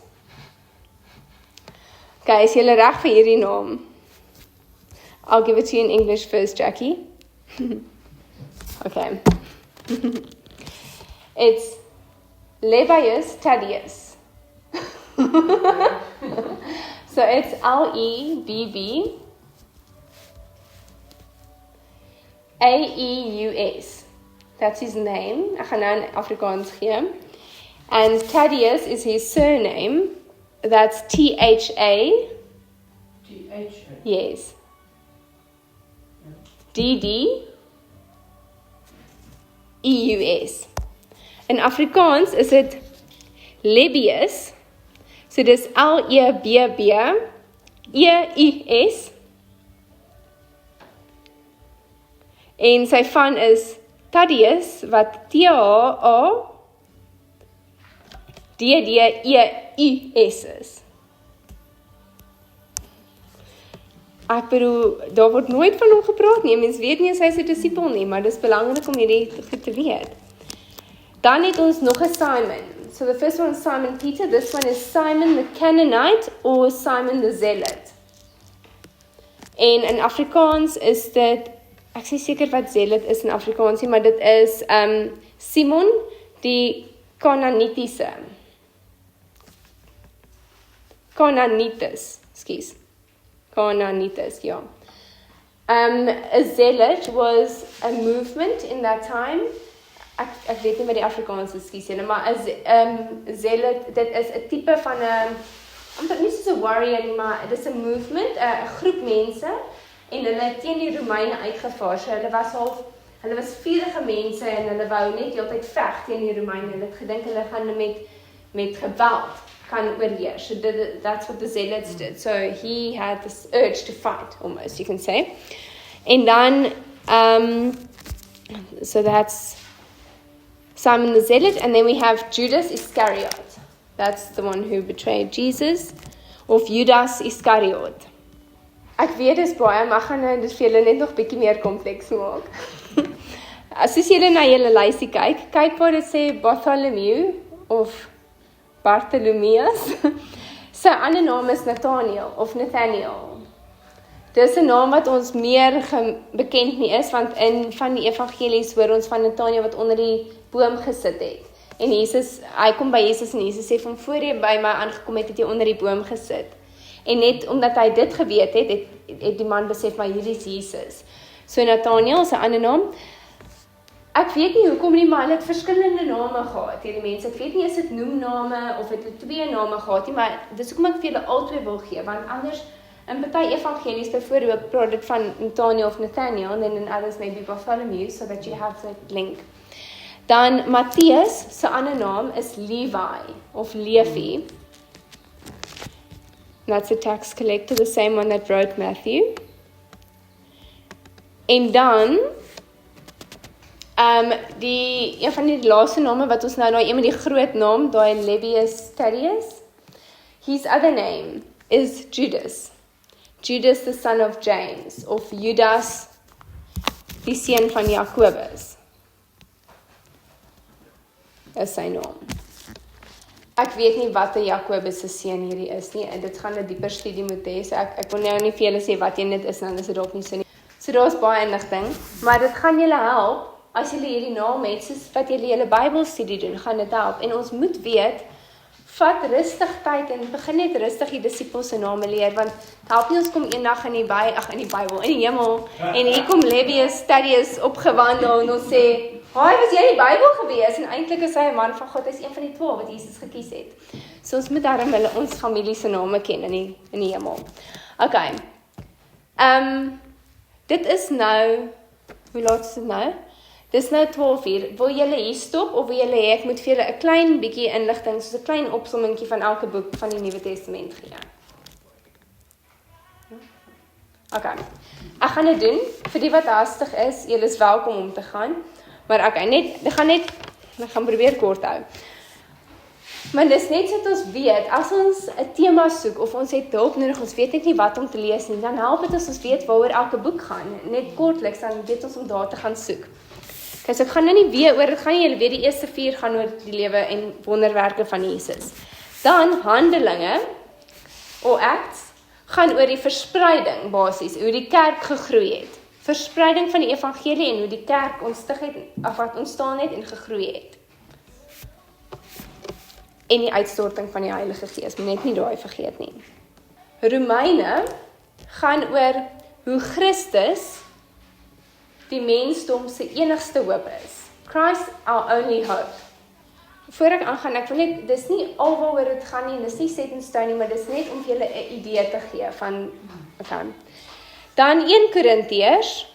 Okay, is julle reg vir hierdie naam? I'll give it to you in English first, Jackie. Okay. It's Lebbaeus Thaddeus. So it's Lebbaeus. That's his name. Ek gaan nou in Afrikaans gee. And Thaddeus is his surname. That's T-H-A. T-H-A? Yes. D-D-E-U-S. In Afrikaans is dit Lebbaeus. So dis L-E-B-B E-I-S. En sy van is Thaddeus, wat T-H-A-D-D-E-I-S is. Ek bedoel, daar word nooit van hom gepraat nie, mens weet nie as hy sy disipel nie, maar dit is belangrik om hierdie goed te weet. Dan het ons nog 'n Simon. So the first one is Simon Peter, this one is Simon the Canaanite or Simon the Zealot. En in Afrikaans is dit, ek sê seker wat Zealot is in Afrikaans nie, maar dit is Simon die Canaanites, ja. A zealot was a movement in that time. Ek weet nie wat die Afrikaans is, skus julle, maar zealot, dit is 'n tipe van 'n, amper nie soos 'n warrior nie, maar dit is 'n movement, 'n groep mense, en hulle het teen die Romeine uitgevaar, so hulle was vurige mense, en hulle wou net heeltyd veg teen die Romeine, hulle het gedink hulle gaan met geweld kan oorheers. So that's what the zealots did. So he had this urge to fight, almost, you can say. And then, so that's Simon the Zealot, and then we have Judas Iscariot. That's the one who betrayed Jesus, of Judas Iscariot. Ek weet dis baie, maar gaan dit vir julle net nog bietjie meer kompleks maak. As julle na julle lysie kyk waar dit sê Bartholomew, of Bartholomeus. Sy ander naam is Nathaniel. Dis 'n naam wat ons meer bekend nie is, want in van die evangelies hoor ons van Nathaniel wat onder die boom gesit het. En hy kom by Jesus en Jesus sê van voor jy by my aangekom het jy onder die boom gesit. En net omdat hy dit geweet het die man besef maar hierdie is Jesus. So Nathaniel is 'n ander naam. Ek weet nie hoekom nie, maar hulle het verskillende name gehad, hierdie mense. Ek weet nie is dit noemname of het hulle 2 name gehad nie, maar dis hoekom ek vir julle albei wil gee, want anders in party evangelies byvoorbeeld praat dit van Nathaniel of Nathaniel, and then in others maybe Bartholomew, so that you have that link. Dan Matteus se ander naam is Levi of Levi. That's a tax collector, the same one that wrote Matthew. En dan een van die laaste name wat ons nou een met die groot naam, daai Lebbeus Thaddeus, his other name is Judas. Judas the son of James, of Judas die seun van Jakobus. Is sy naam. Ek weet nie wat 'n Jakobus se seun hierdie is nie, en dit gaan 'n dieper studie moet hê, so ek wil nou nie vir julle sê wat dit is, dan is dit dalk nie so nie. So daar's baie inligting, maar dit gaan julle help, as julle hierdie naam het, soos wat julle Bybelstudie doen, gaan dit help, en ons moet weet, vat rustig tyd, en begin net rustig die disipels se name leer, want help nie ons kom eendag in die Bybel, in die hemel, en hier kom Lebbeus Thaddeus opgewandel, en ons sê, "Haai, was jy in die Bybel gewees?" En eintlik is hy 'n man van God, hy is een van die 12 wat Jesus gekies het. So ons moet daarom ons familie se name ken in die hemel. Okay. Dit is nou, hoe laat is dit nou? Dis nou 12:00. Wil julle hier stop, of wil julle hê ek moet vir julle 'n klein bietjie inligting, soos 'n klein opsommingkie van elke boek van die Nuwe Testament gee? Okay. Ek gaan dit doen, vir die wat haastig is, julle is welkom om te gaan, maar okay, ek gaan probeer kort hou. Maar dis net so dat ons weet, as ons 'n tema soek, of ons het hulp nodig, ons weet net nie wat om te lees nie, dan help dit as ons weet waaroor elke boek gaan, net kortliks, dan weet ons om daar te gaan soek. Okay, so ek gaan nou nie weer oor, dit gaan nie, julle weet die eerste 4 gaan oor die lewe en wonderwerke van Jesus. Dan Handelinge, of Acts, gaan oor die verspreiding, basies, hoe die kerk gegroei het. Verspreiding van die evangelie en hoe die kerk ontstaan het en gegroei het. En die uitstorting van die Heilige Gees, moet net nie daai vergeet nie. Romeine gaan oor hoe Christus die mensdom se enigste hoop is. Christ our only hope. Voor ek aangaan, ek wil net, dis nie alwaaroor dit gaan nie, dis nie set in stone nie, maar dis net om vir julle 'n idee te gee van, okay. Dan 1 Korintiërs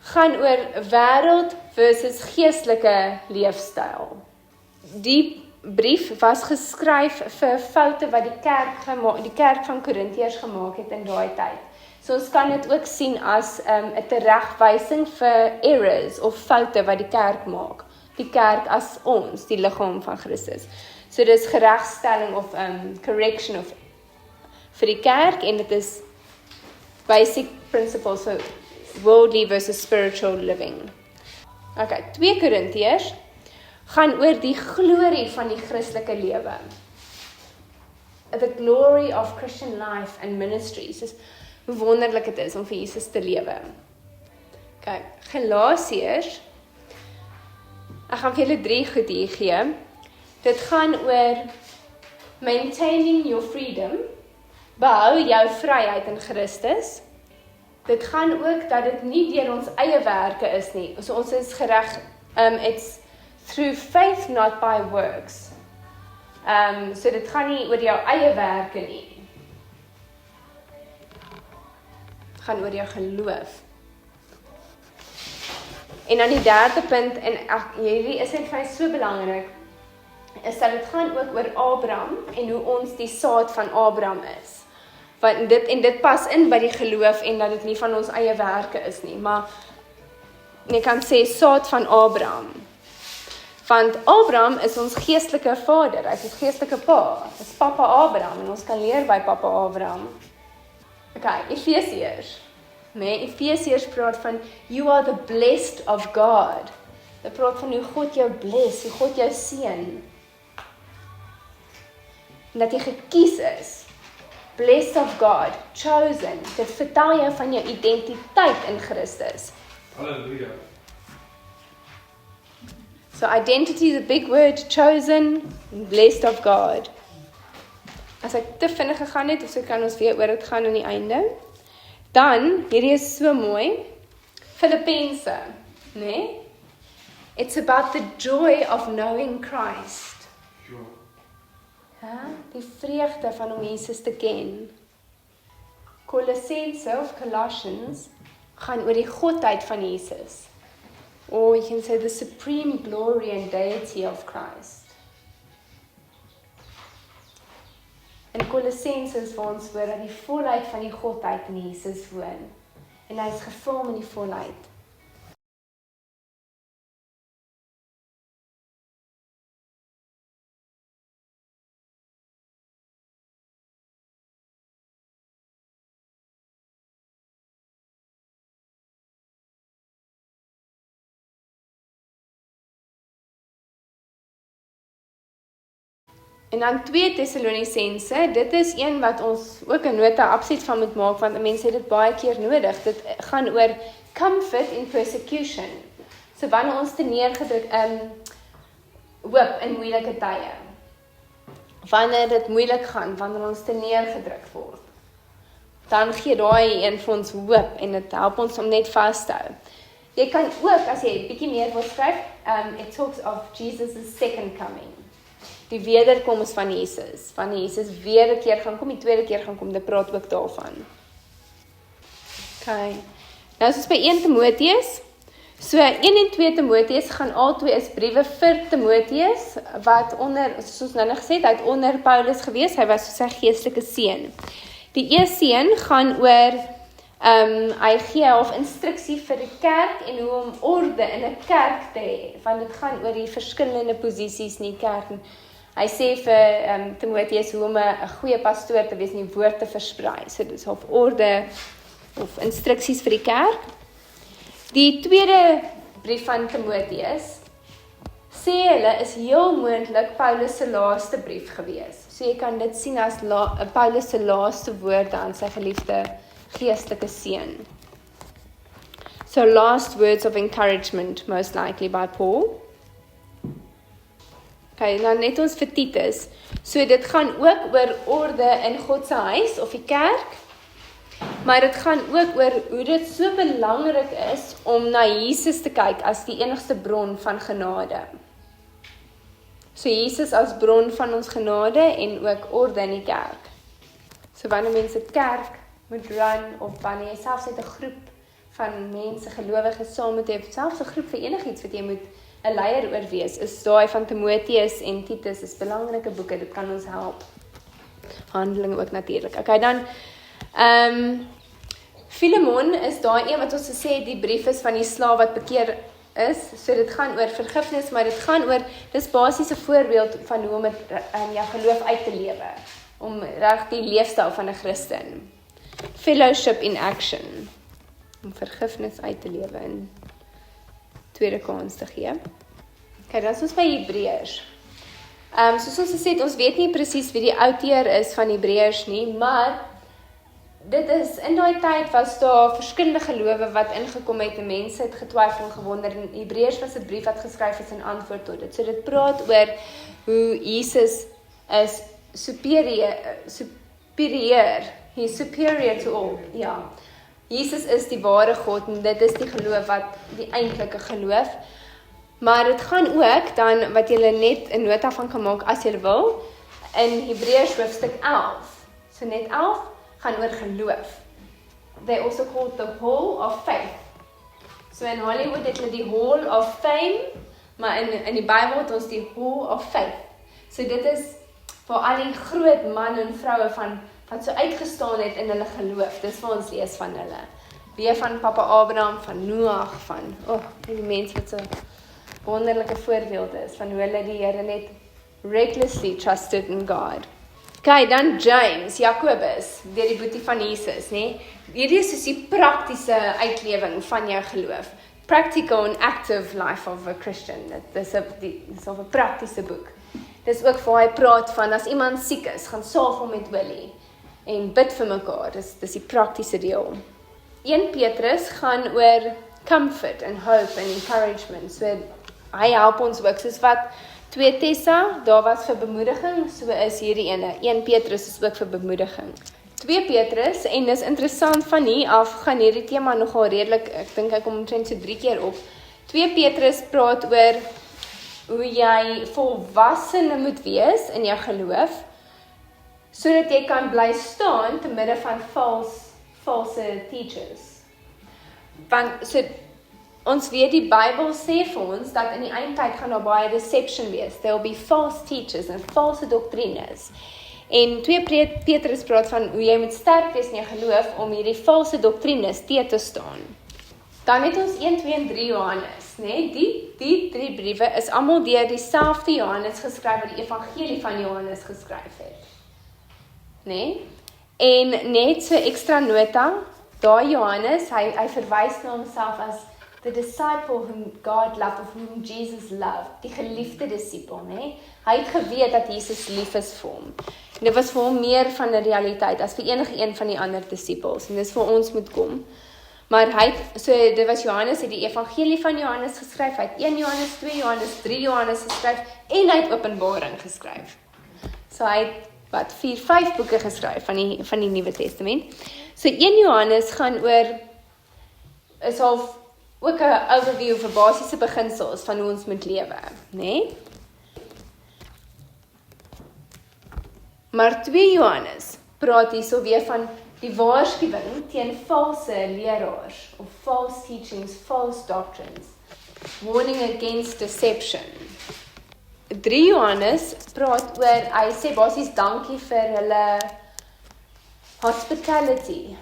gaan oor wêreld versus geestelike leefstyl. Die brief was geskryf vir foute wat die kerk van Korintiërs gemaak het in daai tyd. So ons kan dit ook sien as 'n teregwysing vir errors of foute wat die kerk maak. Die kerk as ons, die liggaam van Christus. So dis geregstelling of correction of vir die kerk en dit is basic principles for worldly versus spiritual living. Okay, 2 Korintiërs gaan oor die glorie van die Christelike lewe. The glory of Christian life and ministries. Dis hoe wonderlik dit is om vir Jesus te lewe. Okay, Galasiërs, ek gaan vir julle 3 goed hier gee. Dit gaan oor maintaining your freedom, behou jou vryheid in Christus. Dit gaan ook dat dit nie deur ons eie werke is nie. So ons is gereg, it's through faith, not by works. So dit gaan nie oor jou eie werke nie. Dit gaan oor jou geloof. En dan die 3de punt, en hierdie is net vir my so belangrik, is dat dit gaan ook oor Abraham en hoe ons die saad van Abraham is. Want dit pas in by die geloof en dat dit nie van ons eie werke is nie, maar jy kan sê saad van Abraham. Want Abraham is ons geestelike vader, hy is ons geestelike pa, is papa Abraham en ons kan leer by papa Abraham. Okay, Efesiërs. Efesiërs praat van you are the blessed of God. Dit praat van hoe God jou bless, hoe God jou seën. En dat jy gekies is. Blessed of God, chosen. Dit vertel jou van jou identiteit in Christus. Halleluja. So identity is a big word, chosen, blessed of God. As ek te vinnig gegaan het, of so kan ons weer oor dit gaan aan die einde. Dan, hierdie is so mooi, Filippense, né? It's about the joy of knowing Christ. Sure. Die vreugde van om Jesus te ken. Kolossense of Colossians gaan oor die godheid van Jesus. Or you can say the supreme glory and deity of Christ. In Kolossense is waar ons hoor dat die volheid van die godheid in Jesus woon. En hy is gevorm in die volheid. En dan 2 Tessalonisense, dit is een wat ons ook 'n nota absoluut van moet maak, want mense het dit baie keer nodig. Dit gaan oor comfort in persecution. So wanneer ons te neergedruk, hoop in moeilike tye. Wanneer dit moeilik gaan, wanneer ons te neergedruk word. Dan gee daai een vir ons hoop en dit help ons om net vas te hou. Jy kan ook, as jy 'n bietjie meer wil skryf, it talks of Jesus' second coming. Die wederkoms van Jesus. Wanneer Jesus weer 'n keer gaan kom, die tweede keer gaan kom, dit praat ook daarvan. Okay. Nou is ons by 1 Timoteus. So 1 en 2 Timoteus gaan albei is briewe vir Timoteus, wat onder, soos ons nou gesê het, hy het onder Paulus gewees, hy was so sy geestelike seun. Die eerste een gaan oor, hy gee half instruksie vir die kerk en hoe om orde in 'n kerk te hê, want dit gaan oor die verskillende posisies in die kerk. Hy sê vir Timoteus hoe om 'n goeie pastoor te wees en die woord te versprei. So dit is half orde of instruksies vir die kerk. Die tweede brief van Timoteus sê hulle is heel moontlik Paulus se laaste brief gewees. So jy kan dit sien as Paulus se laaste woorde aan sy geliefde geestelike seun. So last words of encouragement, most likely by Paul. Okay, nou net ons vir Titus. So dit gaan ook oor orde in God se huis of die kerk. Maar dit gaan ook oor hoe dit so belangrik is om na Jesus te kyk as die enigste bron van genade. So Jesus as bron van ons genade en ook orde in die kerk. So wanneer mense kerk moet run of wanneer jy selfs net 'n groep van mense, gelowiges saam met jy, selfs 'n groep vir enigiets wat jy moet 'n leier oor wees, is daai van Timoteus en Titus, is belangrike boeke, dit kan ons help. Handelinge ook natuurlik. Okay, dan, Filemon is daai een wat ons gesê het, die brief is van die slaaf wat bekeer is, so dit gaan oor vergifnis, maar dit gaan oor, dis basies 'n voorbeeld van hoe om jou geloof uit te lewe, om reg die leefstyl van 'n Christen. Fellowship in action, om vergifnis uit te lewe en tweede kans te gee. Okay, dan is ons by Hebreërs. Soos ons gesê het, ons weet nie presies wie die outeur is van Hebreërs nie, maar dit is, in daai tyd was daar verskillende gelowe wat ingekom het en mense het getwyfel en gewonder, en Hebreërs was 'n brief wat geskryf is in antwoord tot dit. So dit praat oor hoe Jesus is superior, he's superior to all, ja. Jesus is die ware God en dit is die geloof wat die eintlike geloof. Maar dit gaan ook dan, wat julle net 'n nota van kan maak as julle wil, in Hebreërs hoofstuk 11. So net 11 gaan oor geloof. They also call it the Hall of Faith. So in Hollywood het hulle die Hall of Fame, maar in die Bybel het ons die Hall of Faith. So dit is vir al die groot man en vroue wat so uitgestaan het in hulle geloof. Dis wat ons lees van hulle. Weer van Papa Abraham, van Noag, van die mense wat so wonderlike voorbeelde is, van hoe hulle die Here net recklessly trusted in God. Okay, dan James, Jakobus, deur die boetie van Jesus, né? Hierdie is die praktiese uitlewing van jou geloof. Practical and active life of a Christian. Dit is 'n praktiese boek. Dis ook waar hy praat van, as iemand siek is, gaan salf hom met olie en bid vir mekaar. Dis die praktiese deel. 1 Petrus gaan oor comfort and hope and encouragement. So hy help ons ook, soos wat 2 Tessa, daar was vir bemoediging, so is hierdie ene. 1 Petrus is ook vir bemoediging. 2 Petrus, en dis interessant, van hier af gaan hierdie tema nogal redelik, ek dink hy kom omtrent so 3 keer op. 2 Petrus praat oor hoe jy volwassene moet wees in jou geloof, sodat jy kan bly staan te midde van false teachers. Want so ons weet die Bybel sê vir ons dat in die eindtyd gaan daar baie deception wees. There will be false teachers en false doktrines. En 2 Petrus praat van hoe jy moet sterk wees in jou geloof om hierdie false doktrines te staan. Dan het ons 1, 2 en 3 Johannes, né? Die 3 briewe is almal deur dieselfde Johannes geskryf wat die evangelie van Johannes geskryf het. Né? En net so ekstra nota, daai Johannes, hy verwys na homself as the disciple whom God loved, of whom Jesus loved, die geliefde disipel, né? Hy het geweet dat Jesus lief is vir hom. En dit was vir hom meer van 'n realiteit as vir enige een van die ander disipels, en dis vir ons moet kom. Maar dit was Johannes, het die evangelie van Johannes geskryf, hy het 1 Johannes, 2 Johannes, 3 Johannes geskryf, en hy het Openbaring geskryf. So hy het 4, 5 boeke geskryf van die Nuwe Testament. So 1 Johannes gaan oor, is half ook 'n overview vir basiese beginsels van hoe ons moet lewe, né? Maar 2 Johannes praat hierso weer van die waarskuwing teen valse leraars, of false teachings, false doctrines. Warning against deception. 3 Johannes praat oor, hy sê basies dankie vir hulle hospitality.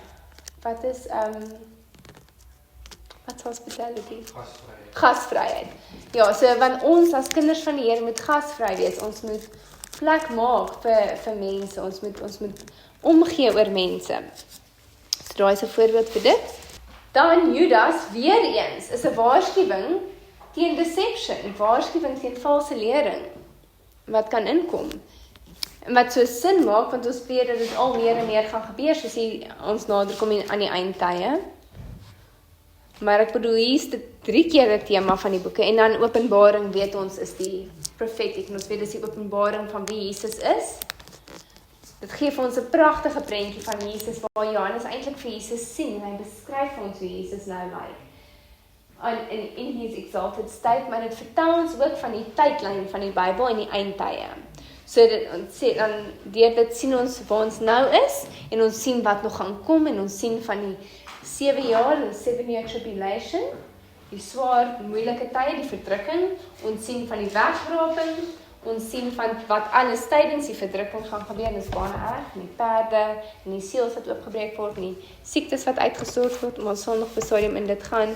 Wat is hospitality? Gasvryheid. Ja, so want ons as kinders van die Here moet gasvry wees. Ons moet plek maak vir mense. Ons moet omgee oor mense. So daar is 'n voorbeeld vir dit. Dan Judas, weer eens, is 'n waarskuwing teen deception, waarskuwing teen valse lering wat kan inkom. En wat so sin maak, want ons weet dat dit al meer en meer gaan gebeur, soos ons nader kom aan die eindtye. Maar ek bedoel, hier is dit 3 keer 'n tema van die boeke, en dan Openbaring weet ons is die prophetic, en ons weet dis die openbaring van wie Jesus is. Dit gee vir ons 'n pragtige prentjie van Jesus, waar Johannes eintlik vir Jesus sien, en hy beskryf vir ons hoe Jesus nou lyk. In his exalted state, maar dit vertel ons ook van die tydlyn van die Bybel en die eindtye. So deur dit sien ons waar ons nou is, en ons sien wat nog gaan kom, en ons sien van die 7 jaar, die 7-year tribulation, die swaar, moeilike tye, die verdrukking, ons sien van die wegraping, ons sien van wat alles tydens die verdrukking gaan gebeur, en dit is baie erg, en die perde, en die seels wat oopgebreek word, en die siektes wat uitgestort word, maar ons sal nog besodium in dit gaan,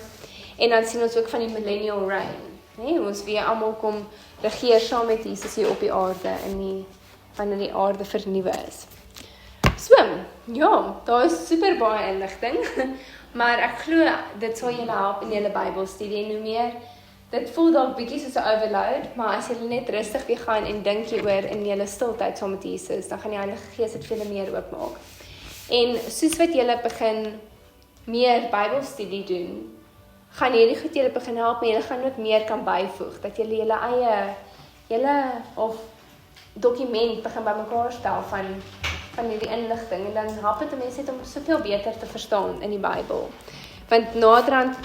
en dan sien ons ook van die millennial reign, nee, ons weer almal kom regeer saam met Jesus hier op die aarde, wanneer die aarde vernuwe is. So, ja, daar is super baie inligting, maar ek glo dit sal julle help in julle Bybelstudie en hoe meer. Dit voel dalk bietjie soos 'n overload, maar as julle net rustig weer gaan en dink hieroor in julle stiltyd saam met Jesus, dan gaan die Heilige Gees dit vir julle meer oopmaak. En soos wat julle begin meer Bybelstudie doen, gaan hierdie goed julle begin help, maar julle gaan ook meer kan byvoeg, dat julle julle eie of dokument begin bymekaar stel van hierdie inligting, en dan help dit mense net om soveel beter te verstaan in die Bybel. Want naderhand,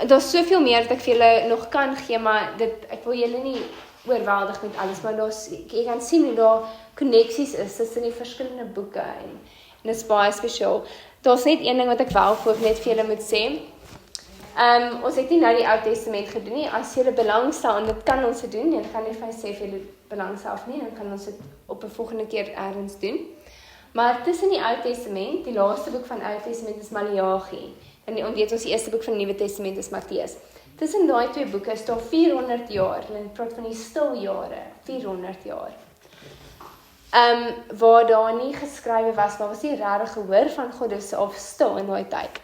daar's soveel meer wat ek vir julle nog kan gee, maar ek wil julle nie oorweldig met alles, maar jy kan sien hoe daar koneksies is tussen die verskillende boeke, en dit is baie spesiaal. Daar's net een ding wat ek wel voor net vir julle moet sê. Ons het nie nou die Ou Testament gedoen nie, as julle belangstel, en dit kan ons doen, en ek kan nie vir sê of julle belangstel of nie, dan kan ons dit op 'n volgende keer ergens doen. Maar tussen die Ou Testament, die laaste boek van Ou Testament is Maleagi, en weet ons die eerste boek van die Nuwe Testament is Matteus. Tussen daai twee boeke is daar 400 jaar, en praat van die stil jare, 400 jaar. Waar daar nie geskrywe was, maar was nie regtig gehoor van God of stil in daai tyd.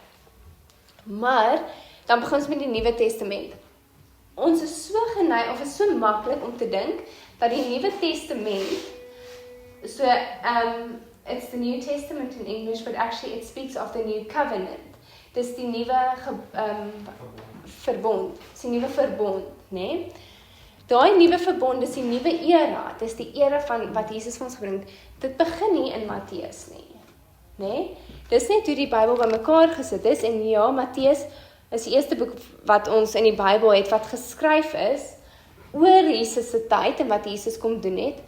Maar dan begin ons met die Nuwe Testament. Ons is so geneig, of is so maklik om te dink, dat die Nuwe Testament, so, it's the New Testament in English, but actually it speaks of the New Covenant. Dis die nuwe verbond, dis die nuwe verbond, né? Daai nuwe verbond, dis die nuwe era, dis die era van wat Jesus vir ons gebring. Dit begin nie in Matteus nie, né? Dis net hoe die Bybel bymekaar gesit is, en ja, Matteus is die eerste boek wat ons in die Bybel het, wat geskryf is oor Jesus se tyd en wat Jesus kom doen het.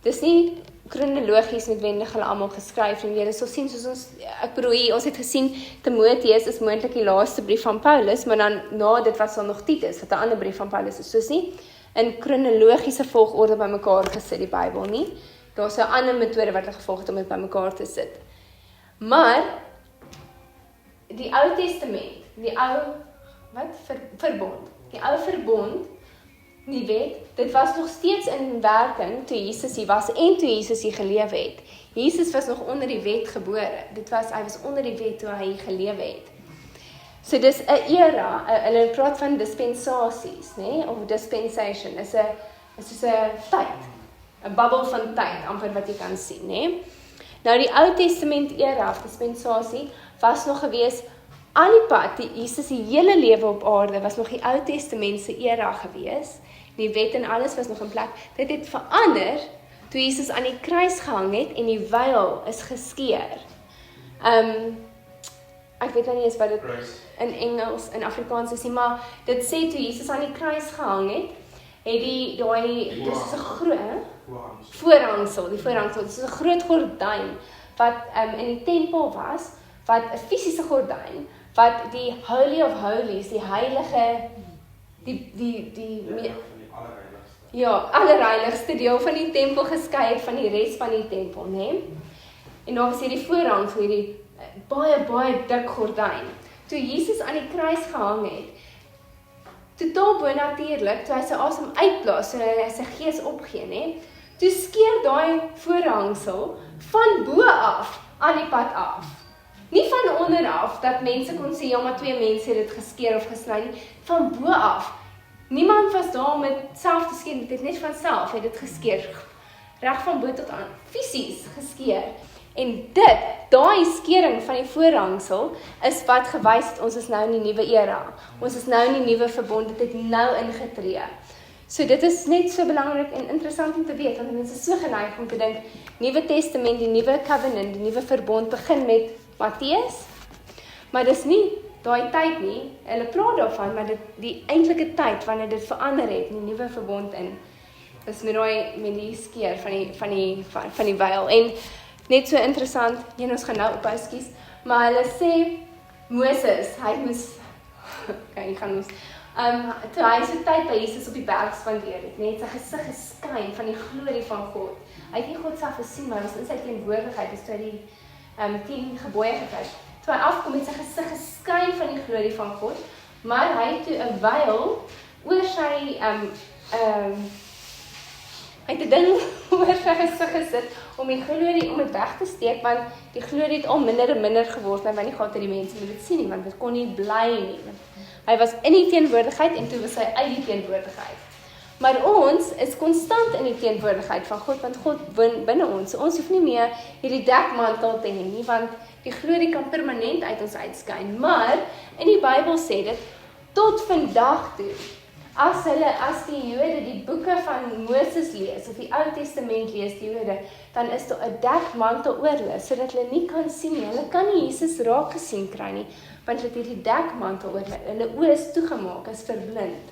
Dis nie kronologies noodwendig hulle almal geskryf en julle sal sien soos ons het gesien Timoteus is moontlik die laaste brief van Paulus, maar dan na dit was daar nog Titus wat 'n ander brief van Paulus is, soos nie in kronologiese volgorde bymekaar gesit die Bybel nie. Daar's 'n ander metode wat hulle gevolg het om dit bymekaar te sit. Maar die Ou Testament, die verbond, die ou verbond, die wet, dit was nog steeds in werking toe Jesus hier was en toe Jesus hier geleef het. Jesus was nog onder die wet gebore. Hy was onder die wet toe hy geleef het. So dis 'n era, hulle praat van dispensasies, né? Of dispensation, is soos 'n tyd, 'n bubbel van tyd, amper wat jy kan sien, né? Nou die Ou Testament era, of dispensasie, was nog gewees aan die pad, Jesus se hele lewe op aarde, was nog die Ou Testament se era gewees. Die wet en alles was nog in plek. Dit het verander toe Jesus aan die kruis gehang het en die veil is geskeur. Ek weet nou nie eens wat dit in Engels, in Afrikaans is nie, maar dit sê toe Jesus aan die kruis gehang het die dis is 'n groot voorhangsel, die voorhangsel, dit is 'n groot gordyn wat in die tempel was, wat 'n fisiese gordyn wat die Holy of Holies, die heilige allerheiligste deel van die tempel geskei het van die res van die tempel, né? En daar was hierdie voorhang vir hierdie baie dik gordyn. Toe Jesus aan die kruis gehang het, totaal bonatuurlik, toe hy sy asem uitblaas, so hy sy gees opgee, né? Toe skeer daai voorhangsel van bo af aan die pad af. Nie van onder af, dat mense kon sê, ja, maar 2 mense het dit geskeer of gesny nie, van bo af. Niemand was daar om dit self te skeer, dit het net van self, het dit geskeer, reg van bo tot aan, fisies geskeer. En daai skering van die voorhangsel, is wat gewys het, ons is nou in die nuwe era, ons is nou in die nuwe verbond, dit het nou ingetree. So dit is net so belangrik en interessant om te weet, want mense is so geneig om te dink, Nuwe Testament, die nuwe covenant, die nuwe verbond begin met Matteus, maar dis nie daai tyd nie, hulle praat daarvan, maar die eintlike tyd, wanneer dit verander het, die nuwe verbond in, is met die skeer van die veil, en net so interessant, ons gaan nou ophou, skus, maar hulle sê, Moses, Toe hy so tyd by Jesus op die berg spandeer het, net sy gesig geskyn van die glorie van God. Hy het nie God self gesien, maar hy was in sy teenwoordigheid, dis toe hy die 10 gebooie gekry het. Toe hy afkom het sy gesig geskyn van die glorie van God, maar hy het toe 'n wyl oor sy hy het 'n ding oor sy gesig gesit om die glorie om dit weg te steek, want die glorie het al minder en minder geword, en hy nie gehad dat die mense moet dit sien nie, want dit kon nie bly nie. Hy was in die teenwoordigheid en toe was hy uit die teenwoordigheid. Maar ons is konstant in die teenwoordigheid van God, want God woon binne ons. Ons hoef nie meer hierdie dekmantel te hê nie, want die glorie kan permanent uit ons uitskyn. Maar in die Bybel sê dit tot vandag toe, as die Jode die boeke van Moses lees, of die Ou Testament lees, die Jode, dan is daar 'n dekmantel oor hulle, sodat hulle nie kan sien nie. Hulle kan nie Jesus raak gesien kry nie, want hulle het hierdie dekmantel oor hulle oë is toegemaak, is verblind.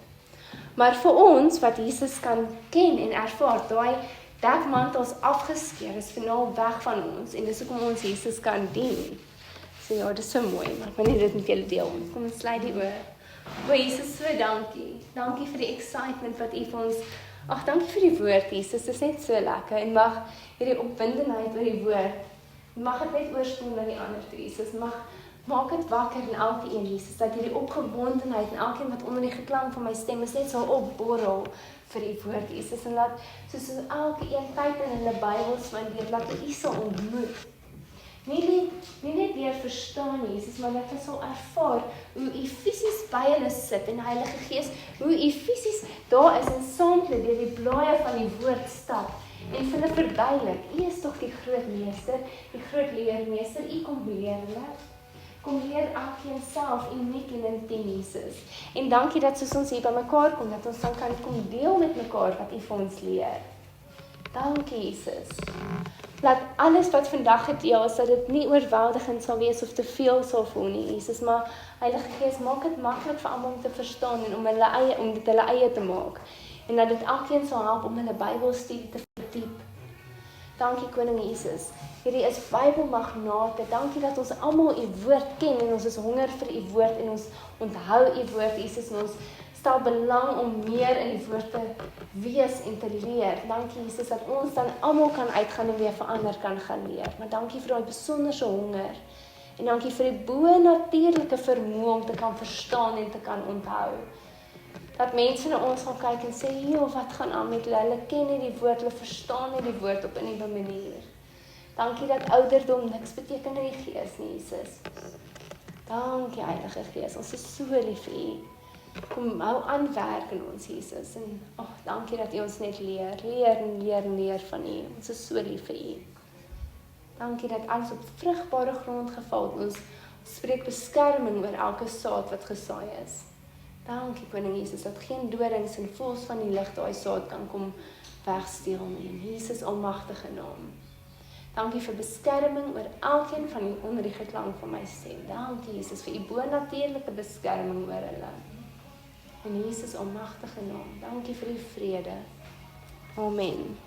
Maar vir ons, wat Jesus kan ken en ervaar, daai dekmantels afgeskeer, is finaal weg van ons, en dis hoekom ons Jesus kan dien. So ja, dis so mooi, maar ek wil net dit met julle deel. Kom ons sluit die oë. O Jesus, so dankie. Dankie vir die excitement wat U vir ons, dankie vir die woord, Jesus, dit is net so lekker, en mag hierdie opwindendheid oor die woord, mag het net oorspoel na die ander toe, Jesus, maak het wakker in elkeen, Jesus, dat hierdie opgewondenheid en elkeen wat onder die geklank van my stem is net so opborrel vir die woord, Jesus, en laat, soos elkeen tyd in hulle Bybels spandeer, laat U sal ontmoet. Nie net weer verstaan, Jesus, maar dat hulle sal ervaar hoe U fisies by hulle sit en Heilige Gees, hoe U fisies daar is en saam met hulle deur die blaaie van die woord stap en vir hulle verduidelik. U is tog die groot meester, die groot leermeester, U kom leer hulle. Kom leer elkeen self uniek en intiem, Jesus. En dankie dat soos ons hier by mekaar kom, dat ons dan kan kom deel met mekaar wat U vir ons leer. Dankie, Jesus. Laat alles wat vandag gedeel is, dat dit nie oorweldigend sal wees of te veel sal voel nie, Jesus, maar Heilige Gees, maak dit maklik vir almal om te verstaan en om dit hulle eie te maak. En dat dit elkeen sal help om hulle Bybelstudie te verdiep. Dankie Koning Jesus. Hierdie is Bybelmagnate. Dankie dat ons almal U woord ken en ons is honger vir U woord en ons onthou U woord, Jesus, en ons stel belang om meer in die woord te wees en te leer. Dankie Jesus dat ons dan almal kan uitgaan en weer vir ander kan gaan leer. Maar dankie vir daai besonderse honger. En dankie vir die bo-natuurlike vermoë om te kan verstaan en te kan onthou. Dat mense na ons gaan kyk en sê, "Joh, wat gaan aan met hulle? Hulle ken nie die woord, hulle verstaan nie die woord op 'n nuwe manier." Dankie dat ouderdom niks beteken in die Gees nie, Jesus. Dankie Heilige Gees. Ons is so lief vir U. Kom hou aan werk in ons, Jesus. En dankie dat U ons net leer van U. Ons is so lief vir U. Dankie dat alles op vrugbare grond geval het. Ons spreek beskerming oor elke saad wat gesaai is. Dankie Koning Jesus, dat geen dorings en voëls van die lig daai saad kan kom wegsteel nie. In Jesus almagtige naam. Dankie vir beskerming oor elkeen van U onder die geklank van my stem. Dankie Jesus vir U bo-natuurlike beskerming oor hulle. In Jesus almagtige naam. Dankie vir U vrede. Amen.